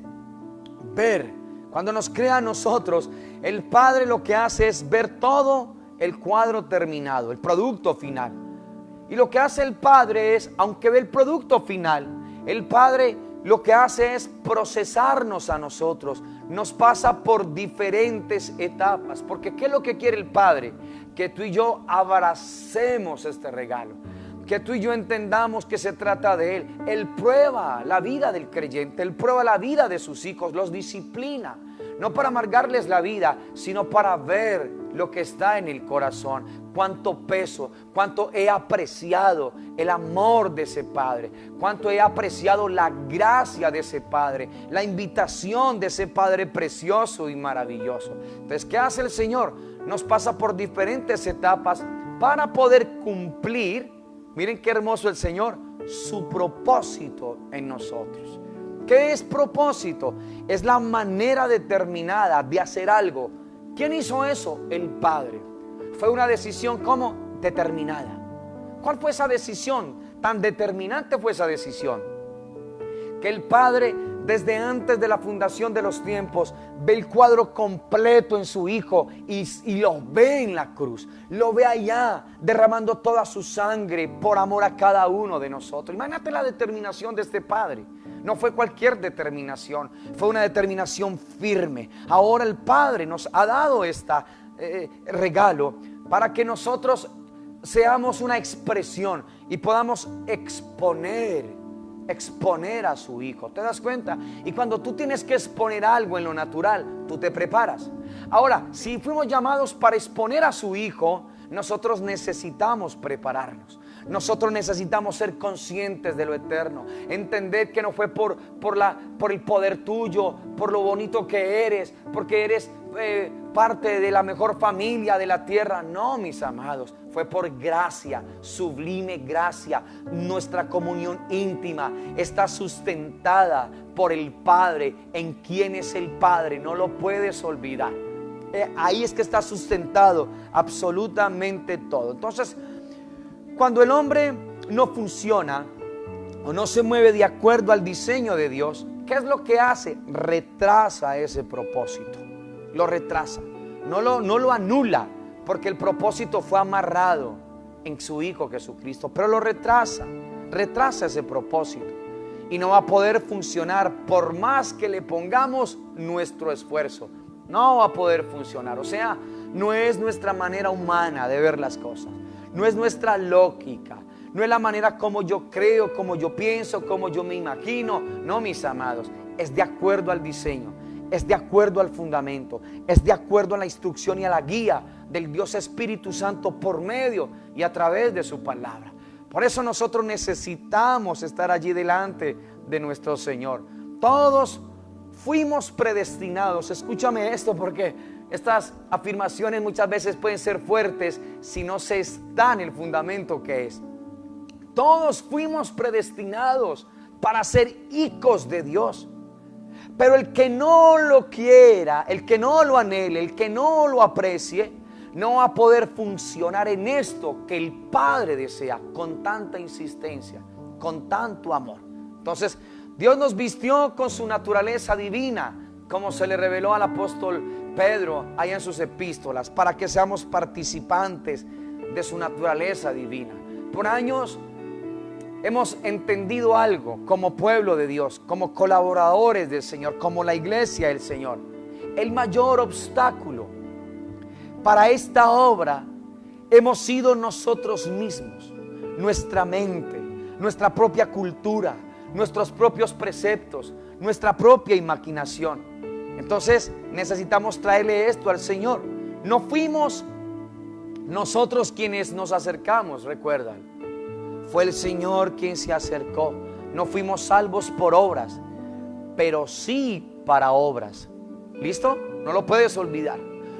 ver. Cuando nos crea a nosotros, el Padre lo que hace es ver todo el cuadro terminado, el producto final. Y lo que hace el Padre es, aunque ve el producto final, el Padre lo que hace es procesarnos a nosotros. Nos pasa por diferentes etapas. Porque ¿qué es lo que quiere el Padre? Que tú y yo abracemos este regalo, que tú y yo entendamos que se trata de Él. Él prueba la vida del creyente, Él prueba la vida de sus hijos, los disciplina, no para amargarles la vida, sino para ver lo que está en el corazón. Cuánto peso, cuánto he apreciado el amor de ese Padre, cuánto he apreciado la gracia de ese Padre, la invitación de ese Padre precioso y maravilloso. Entonces, ¿qué hace el Señor? Nos pasa por diferentes etapas para poder cumplir, miren qué hermoso el Señor, su propósito en nosotros. ¿Qué es propósito? Es la manera determinada de hacer algo. ¿Quién hizo eso? El Padre. Fue una decisión como determinada. ¿Cuál fue esa decisión? Tan determinante fue esa decisión que el Padre, desde antes de la fundación de los tiempos, ve el cuadro completo en su Hijo y lo ve en la cruz. Lo ve allá derramando toda su sangre por amor a cada uno de nosotros. Imagínate la determinación de este Padre. No fue cualquier determinación, fue una determinación firme. Ahora el Padre nos ha dado este regalo para que nosotros seamos una expresión y podamos exponer a su Hijo. ¿Te das cuenta? Y cuando tú tienes que exponer algo en lo natural, tú te preparas. Ahora, si fuimos llamados para exponer a su Hijo, nosotros necesitamos prepararnos. Nosotros necesitamos ser conscientes de lo eterno, entender que no fue por el poder tuyo, por lo bonito que eres, porque eres parte de la mejor familia de la tierra. No, mis amados, fue por gracia, sublime gracia. Nuestra comunión íntima está sustentada por el Padre. ¿En quién es el Padre? No lo puedes olvidar. Ahí es que está sustentado absolutamente todo. Entonces, cuando el hombre no funciona o no se mueve de acuerdo al diseño de Dios, ¿qué es lo que hace? Retrasa ese propósito. Lo retrasa. No lo anula, porque el propósito fue amarrado en su Hijo Jesucristo. Pero lo retrasa ese propósito. Y no va a poder funcionar por más que le pongamos nuestro esfuerzo. No va a poder funcionar. O sea, no es nuestra manera humana de ver las cosas. No es nuestra lógica, no es la manera como yo creo, como yo pienso, como yo me imagino. No, mis amados, es de acuerdo al diseño, es de acuerdo al fundamento, es de acuerdo a la instrucción y a la guía del Dios Espíritu Santo por medio y a través de su palabra. Por eso nosotros necesitamos estar allí delante de nuestro Señor. Todos fuimos predestinados. Escúchame esto, porque estas afirmaciones muchas veces pueden ser fuertes si no se está en el fundamento que es. Todos fuimos predestinados para ser hijos de Dios. Pero el que no lo quiera, el que no lo anhele, el que no lo aprecie, no va a poder funcionar en esto que el Padre desea con tanta insistencia, con tanto amor. Entonces, Dios nos vistió con su naturaleza divina, como se le reveló al apóstol Pedro allá en sus epístolas, para que seamos participantes de su naturaleza divina. Por años hemos entendido algo como pueblo de Dios, como colaboradores del Señor, como la iglesia del Señor. El mayor obstáculo para esta obra hemos sido nosotros mismos, nuestra mente, nuestra propia cultura, nuestros propios preceptos, nuestra propia imaginación. Entonces necesitamos traerle esto al Señor. No fuimos nosotros quienes nos acercamos, recuerdan, fue el Señor quien se acercó. No fuimos salvos por obras, pero sí para obras. ¿Listo? No lo puedes olvidar.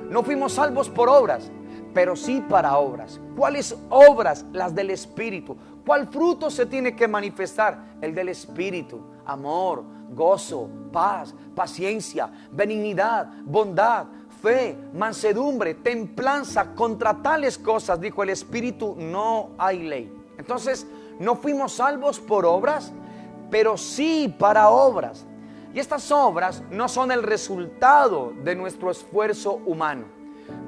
No fuimos salvos por obras, pero sí para obras. ¿Cuáles obras? Las del Espíritu. ¿Cuál fruto se tiene que manifestar? El del Espíritu. Amor, gozo, paz, paciencia, benignidad, bondad, fe, mansedumbre, templanza. Contra tales cosas, dijo el Espíritu, no hay ley. Entonces, no fuimos salvos por obras, pero sí para obras. Y estas obras no son el resultado de nuestro esfuerzo humano,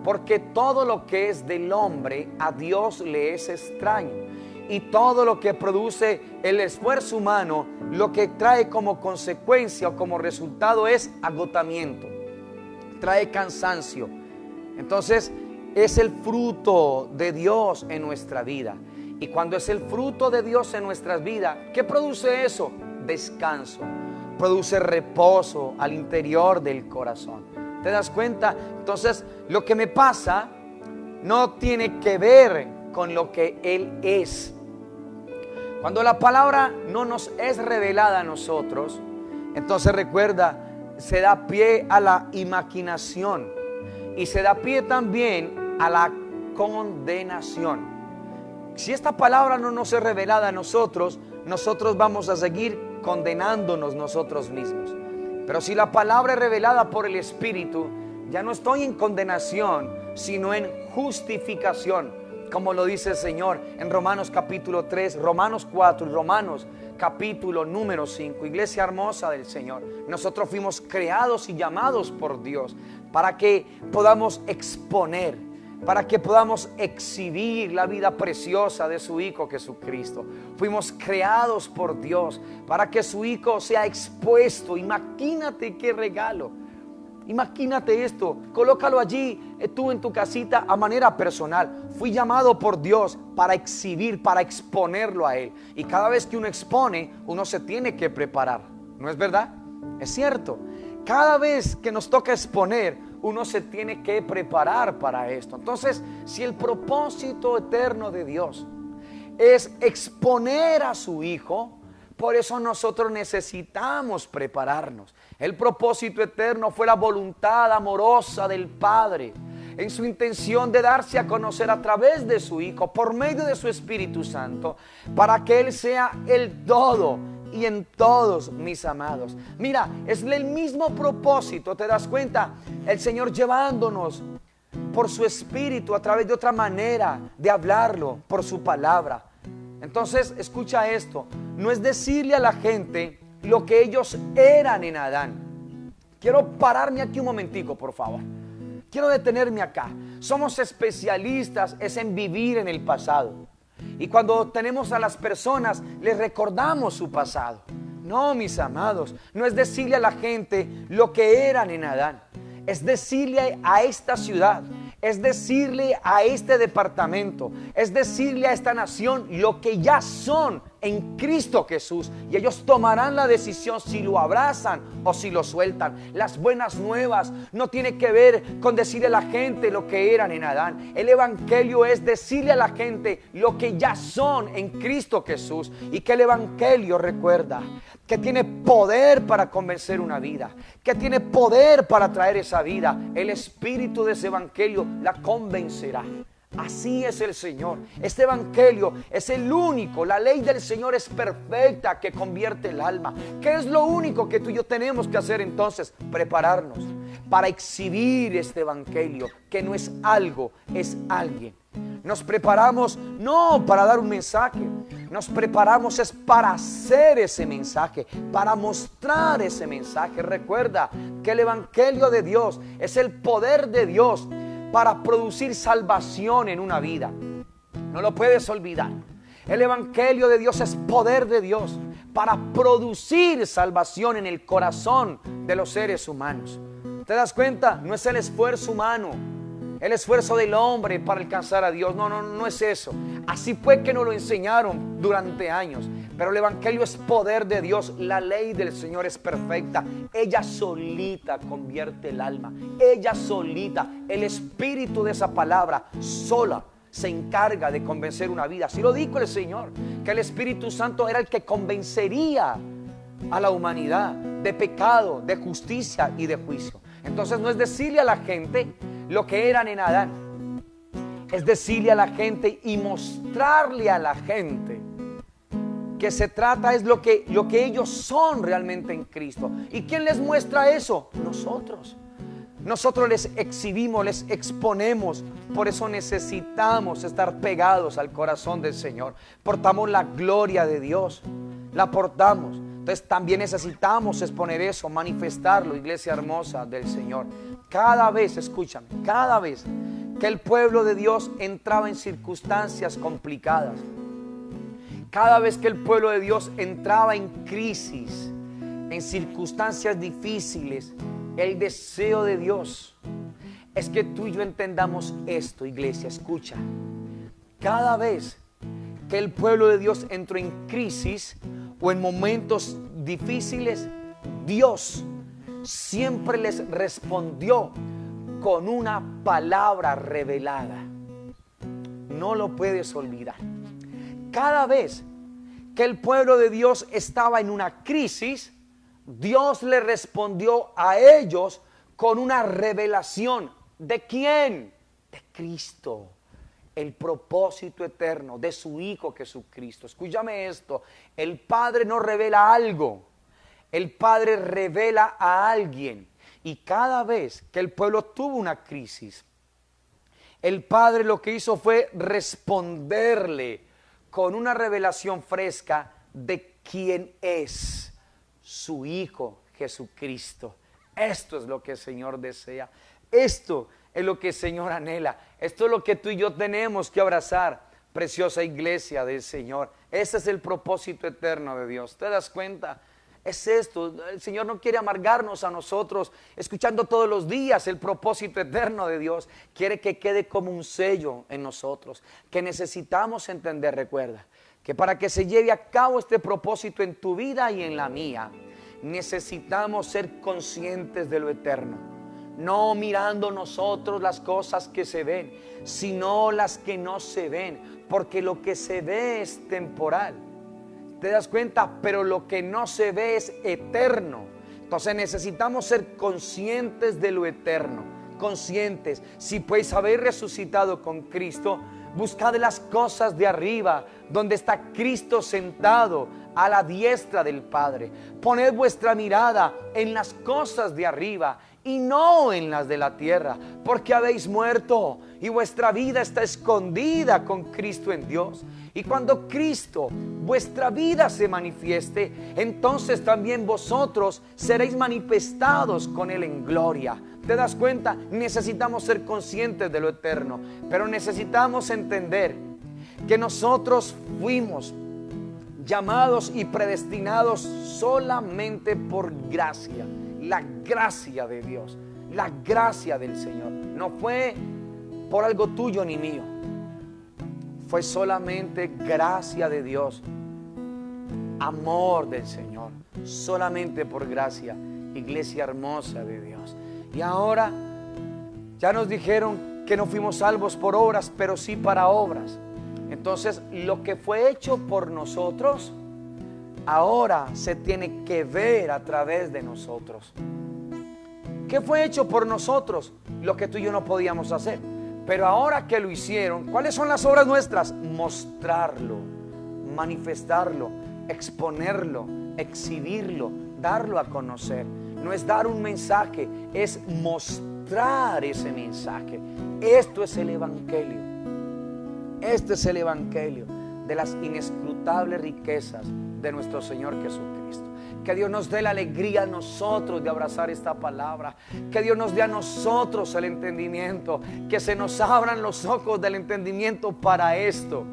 porque todo lo que es del hombre a Dios le es extraño. Y todo lo que produce el esfuerzo humano, lo que trae como consecuencia o como resultado es agotamiento, trae cansancio. Entonces es el fruto de Dios en nuestra vida. Y cuando es el fruto de Dios en nuestras vidas, ¿qué produce eso? Descanso, produce reposo al interior del corazón. ¿Te das cuenta? Entonces, lo que me pasa no tiene que ver con lo que Él es. Cuando la palabra no nos es revelada a nosotros, entonces recuerda, se da pie a la imaginación y se da pie también a la condenación. Si esta palabra no nos es revelada a nosotros, nosotros vamos a seguir condenándonos nosotros mismos. Pero si la palabra es revelada por el Espíritu, ya no estoy en condenación, sino en justificación, como lo dice el Señor en Romanos capítulo 3, Romanos 4 y Romanos capítulo número 5. Iglesia hermosa del Señor, nosotros fuimos creados y llamados por Dios para que podamos exponer, para que podamos exhibir la vida preciosa de su Hijo Jesucristo. Fuimos creados por Dios para que su Hijo sea expuesto. Imagínate qué regalo. Imagínate esto, colócalo allí, tú en tu casita a manera personal. Fui llamado por Dios para exhibir, para exponerlo a Él. Y cada vez que uno expone, uno se tiene que preparar. ¿No es verdad? Es cierto. Cada vez que nos toca exponer, uno se tiene que preparar para esto. Entonces, si el propósito eterno de Dios es exponer a su Hijo, por eso nosotros necesitamos prepararnos. El propósito eterno fue la voluntad amorosa del Padre en su intención de darse a conocer a través de su Hijo, por medio de su Espíritu Santo, para que Él sea el todo y en todos, mis amados. Mira, es el mismo propósito, ¿te das cuenta? El Señor llevándonos por su Espíritu a través de otra manera de hablarlo, por su palabra. Entonces, escucha esto, no es decirle a la gente lo que ellos eran en Adán. Quiero pararme aquí un momentico, por favor. Quiero detenerme acá. Somos especialistas es en vivir en el pasado. Y cuando tenemos a las personas, les recordamos su pasado. No, mis amados, no es decirle a la gente lo que eran en Adán. Es decirle a esta ciudad, es decirle a este departamento, es decirle a esta nación lo que ya son en Cristo Jesús. Y ellos tomarán la decisión si lo abrazan o si lo sueltan. Las buenas nuevas no tiene que ver con decirle a la gente lo que eran en Adán. El evangelio es decirle a la gente lo que ya son en Cristo Jesús. Y que el evangelio, recuerda, que tiene poder para convencer una vida, que tiene poder para traer esa vida. El espíritu de ese evangelio la convencerá. Así es el Señor. Este evangelio es el único. La ley del Señor es perfecta, que convierte el alma. ¿Qué es lo único que tú y yo tenemos que hacer entonces? Prepararnos para exhibir este evangelio, que no es algo, es alguien. Nos preparamos no para dar un mensaje, nos preparamos es para hacer ese mensaje, para mostrar ese mensaje. Recuerda que el evangelio de Dios es el poder de Dios para producir salvación en una vida. No lo puedes olvidar. El evangelio de Dios es poder de Dios para producir salvación en el corazón de los seres humanos. ¿Te das cuenta? No es el esfuerzo humano. el esfuerzo del hombre para alcanzar a Dios. No, no es eso. Así fue que nos lo enseñaron durante años. Pero el evangelio es poder de Dios. La ley del Señor es perfecta. Ella solita convierte el alma. Ella solita, el espíritu de esa palabra sola se encarga de convencer una vida. Así lo dijo el Señor, que el Espíritu Santo era el que convencería a la humanidad de pecado, de justicia y de juicio. Entonces no es decirle a la gente lo que eran en Adán, es decirle a la gente y mostrarle a la gente que se trata es lo que ellos son realmente en Cristo. ¿Y quién les muestra eso? Nosotros. Nosotros les exhibimos, les exponemos. Por eso necesitamos estar pegados al corazón del Señor. Portamos la gloria de Dios, la portamos. Entonces también necesitamos exponer eso, manifestarlo, iglesia hermosa del Señor. Cada vez, escúchame, cada vez que el pueblo de Dios entraba en circunstancias complicadas, cada vez que el pueblo de Dios entraba en crisis, en circunstancias difíciles, el deseo de Dios es que tú y yo entendamos esto, iglesia, escucha. Cada vez que el pueblo de Dios entró en crisis o en momentos difíciles, Dios siempre les respondió con una palabra revelada. No lo puedes olvidar. Cada vez que el pueblo de Dios estaba en una crisis, Dios le respondió a ellos con una revelación. ¿De quién? De Cristo. El propósito eterno de su Hijo Jesucristo. Escúchame esto. El Padre no revela algo. El Padre revela a alguien. Y cada vez que el pueblo tuvo una crisis, el Padre lo que hizo fue responderle con una revelación fresca de quién es su Hijo Jesucristo. Esto es lo que el Señor desea. Esto es lo que el Señor anhela. Esto es lo que tú y yo tenemos que abrazar, preciosa iglesia del Señor. Ese es el propósito eterno de Dios. ¿Te das cuenta? Es esto. El Señor no quiere amargarnos a nosotros escuchando todos los días el propósito eterno de Dios. Quiere que quede como un sello en nosotros, que necesitamos entender. Recuerda que para que se lleve a cabo este propósito en tu vida y en la mía, necesitamos ser conscientes de lo eterno. No mirando nosotros las cosas que se ven, sino las que no se ven, porque lo que se ve es temporal. ¿Te das cuenta? Pero lo que no se ve es eterno. Entonces necesitamos ser conscientes de lo eterno. Conscientes. Si pues habéis resucitado con Cristo, buscad las cosas de arriba, donde está Cristo sentado a la diestra del Padre. Poned vuestra mirada en las cosas de arriba y no en las de la tierra, porque habéis muerto y vuestra vida está escondida con Cristo en Dios. Y cuando Cristo, vuestra vida, se manifieste, entonces también vosotros seréis manifestados con Él en gloria. ¿Te das cuenta? Necesitamos ser conscientes de lo eterno, pero necesitamos entender que nosotros fuimos llamados y predestinados solamente por gracia. La gracia de Dios, la gracia del Señor. No fue por algo tuyo ni mío. Fue solamente gracia de Dios, amor del Señor, solamente por gracia, iglesia hermosa de Dios. Y ahora ya nos dijeron que no fuimos salvos por obras, pero sí para obras. Entonces lo que fue hecho por nosotros, ahora se tiene que ver a través de nosotros. ¿Qué fue hecho por nosotros? Lo que tú y yo no podíamos hacer. Pero ahora que lo hicieron, ¿cuáles son las obras nuestras? Mostrarlo, manifestarlo, exponerlo, exhibirlo, darlo a conocer. No es dar un mensaje, es mostrar ese mensaje. Esto es el Evangelio. Este es el Evangelio de las inescrutables riquezas de nuestro Señor Jesucristo. Que Dios nos dé la alegría a nosotros de abrazar esta palabra. Que Dios nos dé a nosotros el entendimiento. Que se nos abran los ojos del entendimiento para esto,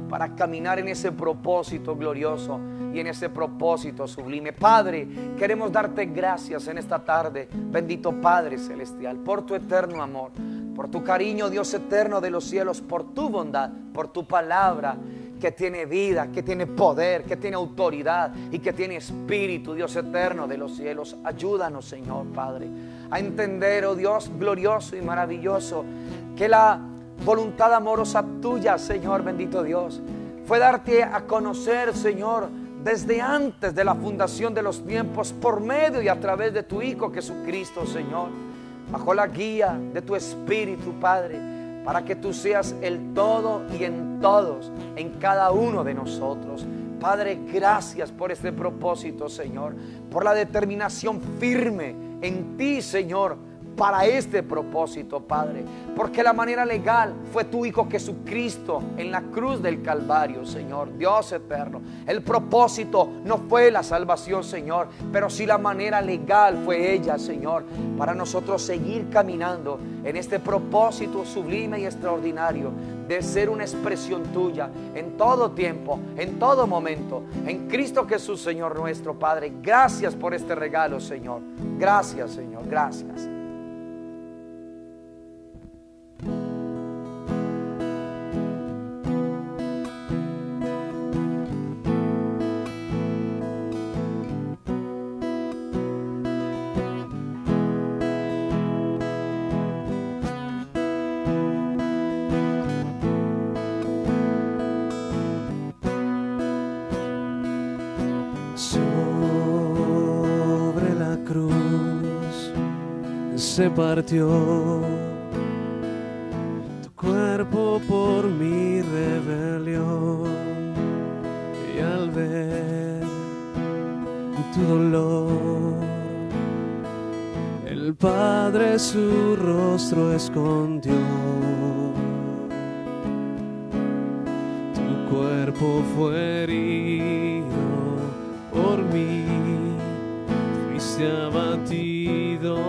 para caminar en ese propósito glorioso y en ese propósito sublime. Padre, queremos darte gracias en esta tarde, bendito Padre Celestial, por tu eterno amor, por tu cariño, Dios eterno de los cielos, por tu bondad, por tu palabra que tiene vida, que tiene poder, que tiene autoridad y que tiene espíritu, Dios eterno de los cielos. Ayúdanos, Señor Padre, a entender, oh Dios glorioso y maravilloso, que la voluntad amorosa tuya, Señor bendito Dios, fue darte a conocer, Señor, desde antes de la fundación de los tiempos, por medio y a través de tu Hijo Jesucristo, Señor, bajo la guía de tu Espíritu, Padre, para que tú seas el todo y en todos, en cada uno de nosotros. Padre, gracias por este propósito, Señor, por la determinación firme en ti, Señor, para este propósito, Padre, porque la manera legal fue tu Hijo Jesucristo en la cruz del Calvario, Señor, Dios eterno. El propósito no fue la salvación, Señor, pero sí la manera legal fue ella, Señor, para nosotros seguir caminando en este propósito sublime y extraordinario de ser una expresión tuya en todo tiempo, en todo momento, en Cristo Jesús, Señor nuestro. Padre, gracias por este regalo, Señor. Gracias, Señor, gracias. Sobre la cruz se partió tu cuerpo por mi rebelión, y al ver tu dolor, el Padre su rostro escondió. Tu cuerpo fue herido por mí, fuiste abatido.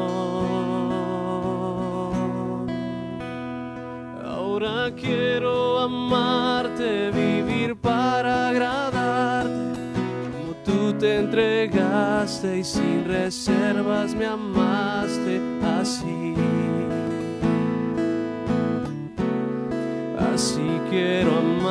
Ahora quiero amarte, vivir para agradarte, como tú te entregaste y sin reservas me amaste así. Así quiero amarte.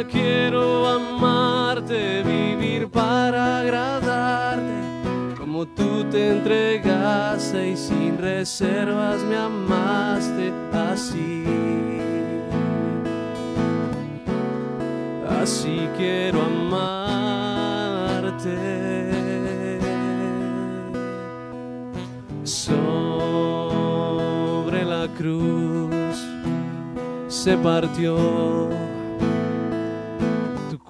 Quiero amarte, vivir para agradarte, como tú te entregaste y sin reservas me amaste así. Así quiero amarte. Sobre la cruz se partió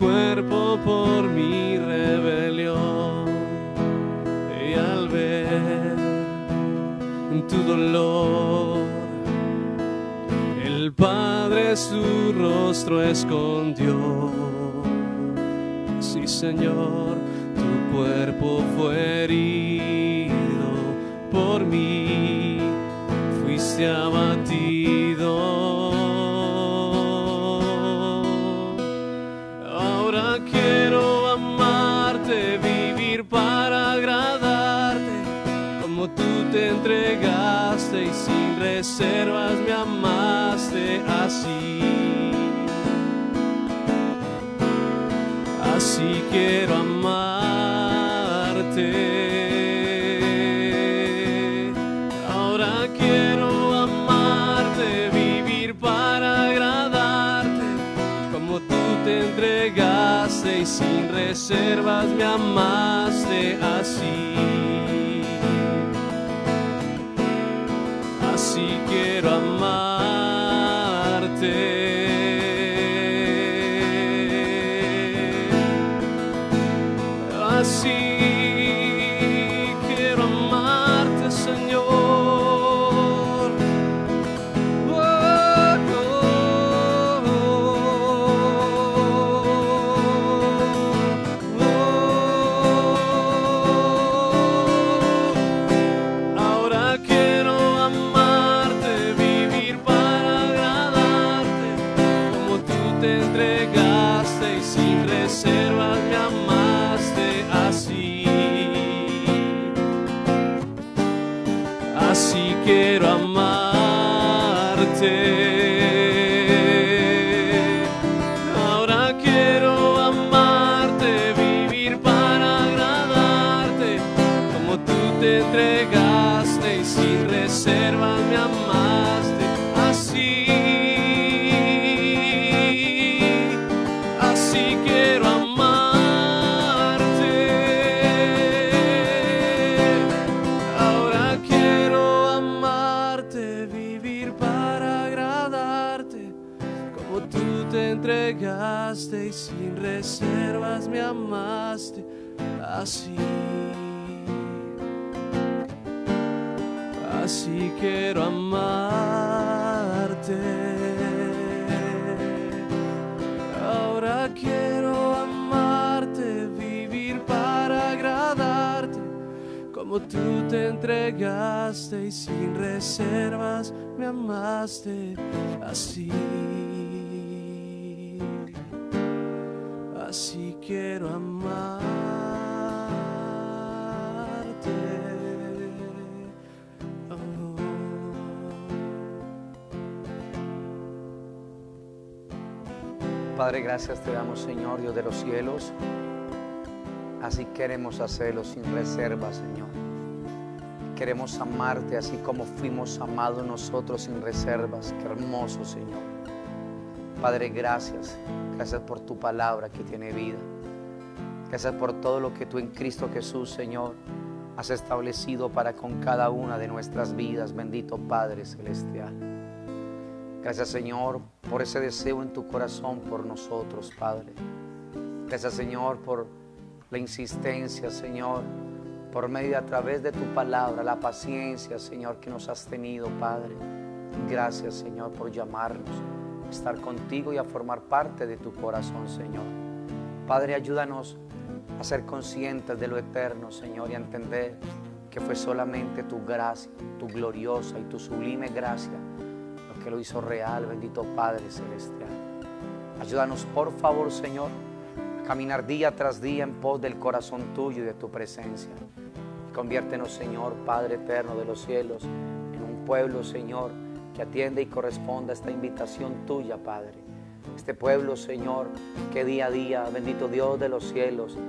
cuerpo por mi rebelión, y al ver tu dolor, el Padre su rostro escondió. Sí, Señor, tu cuerpo fue herido por mí, fuiste abatido. Quiero amarte, vivir para agradarte, como tú te entregaste y sin reservas me amaste así. Así quiero amarte. Ahora quiero amarte, vivir para agradarte, como tú te entregaste y sin reservas me amaste así. Así quiero amarte. Así quiero amarte, Señor. Ahora quiero amarte, vivir para agradarte, como tú te entregaste y sin reservas me amaste así. te entregaste y sin reservas me amaste así. Así quiero amarte. Ahora quiero amarte, vivir para agradarte, como tú te entregaste y sin reservas me amaste así. Así quiero amarte. Padre, gracias te damos, Señor, Dios de los cielos. Así queremos hacerlo sin reservas, Señor. Queremos amarte así como fuimos amados nosotros sin reservas. Qué hermoso, Señor. Padre, gracias. Gracias por tu palabra que tiene vida. Gracias por todo lo que tú en Cristo Jesús, Señor, has establecido para con cada una de nuestras vidas. Bendito Padre Celestial. Gracias, Señor, por ese deseo en tu corazón por nosotros, Padre. Gracias, Señor, por la insistencia, Señor, por medio a través de tu palabra, la paciencia, Señor, que nos has tenido, Padre. Gracias, Señor, por llamarnos a estar contigo y a formar parte de tu corazón, Señor. Padre, ayúdanos a ser conscientes de lo eterno, Señor, y a entender que fue solamente tu gracia, tu gloriosa y tu sublime gracia, que lo hizo real, bendito Padre Celestial. Ayúdanos, por favor, Señor, a caminar día tras día en pos del corazón tuyo y de tu presencia. Conviértenos, Señor, Padre eterno de los cielos, en un pueblo, Señor, que atiende y corresponda a esta invitación tuya, Padre. Este pueblo, Señor, que día a día, bendito Dios de los cielos,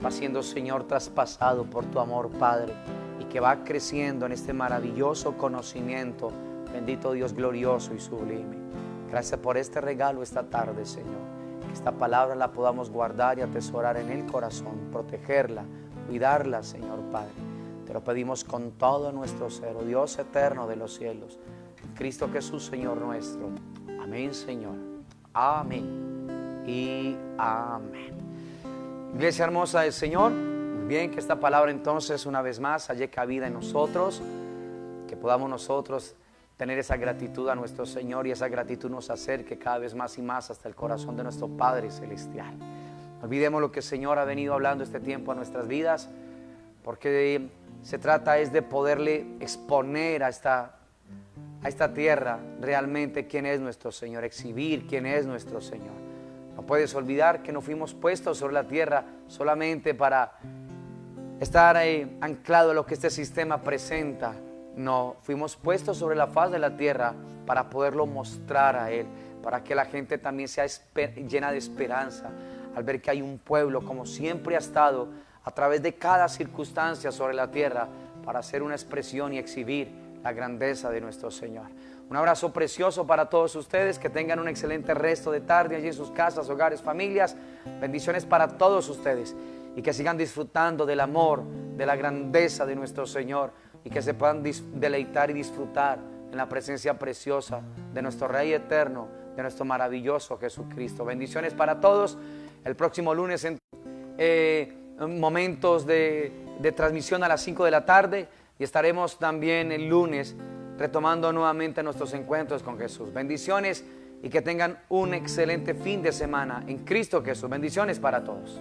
va siendo, Señor, traspasado por tu amor, Padre, y que va creciendo en este maravilloso conocimiento. Bendito Dios glorioso y sublime. Gracias por este regalo esta tarde, Señor. Que esta palabra la podamos guardar y atesorar en el corazón, protegerla, cuidarla, Señor Padre. Te lo pedimos con todo nuestro ser, oh Dios eterno de los cielos. En Cristo Jesús, Señor nuestro. Amén, Señor. Amén y amén. Iglesia hermosa del Señor, muy bien, que esta palabra entonces una vez más halle cabida en nosotros, que podamos nosotros tener esa gratitud a nuestro Señor y esa gratitud nos acerque cada vez más y más hasta el corazón de nuestro Padre Celestial. No olvidemos lo que el Señor ha venido hablando este tiempo a nuestras vidas, porque se trata es de poderle exponer a esta tierra realmente quién es nuestro Señor, exhibir quién es nuestro Señor. No puedes olvidar que no fuimos puestos sobre la tierra solamente para estar anclado a lo que este sistema presenta. No, fuimos puestos sobre la faz de la tierra para poderlo mostrar a Él, para que la gente también sea llena de esperanza al ver que hay un pueblo, como siempre ha estado, a través de cada circunstancia sobre la tierra, para hacer una expresión y exhibir la grandeza de nuestro Señor. Un abrazo precioso para todos ustedes, que tengan un excelente resto de tarde allí en sus casas, hogares, familias. Bendiciones para todos ustedes y que sigan disfrutando del amor, de la grandeza de nuestro Señor, y que se puedan deleitar y disfrutar en la presencia preciosa de nuestro Rey eterno, de nuestro maravilloso Jesucristo. Bendiciones para todos. El próximo lunes en momentos de transmisión a las 5 de la tarde, y estaremos también el lunes retomando nuevamente nuestros encuentros con Jesús. Bendiciones y que tengan un excelente fin de semana en Cristo Jesús. Bendiciones para todos.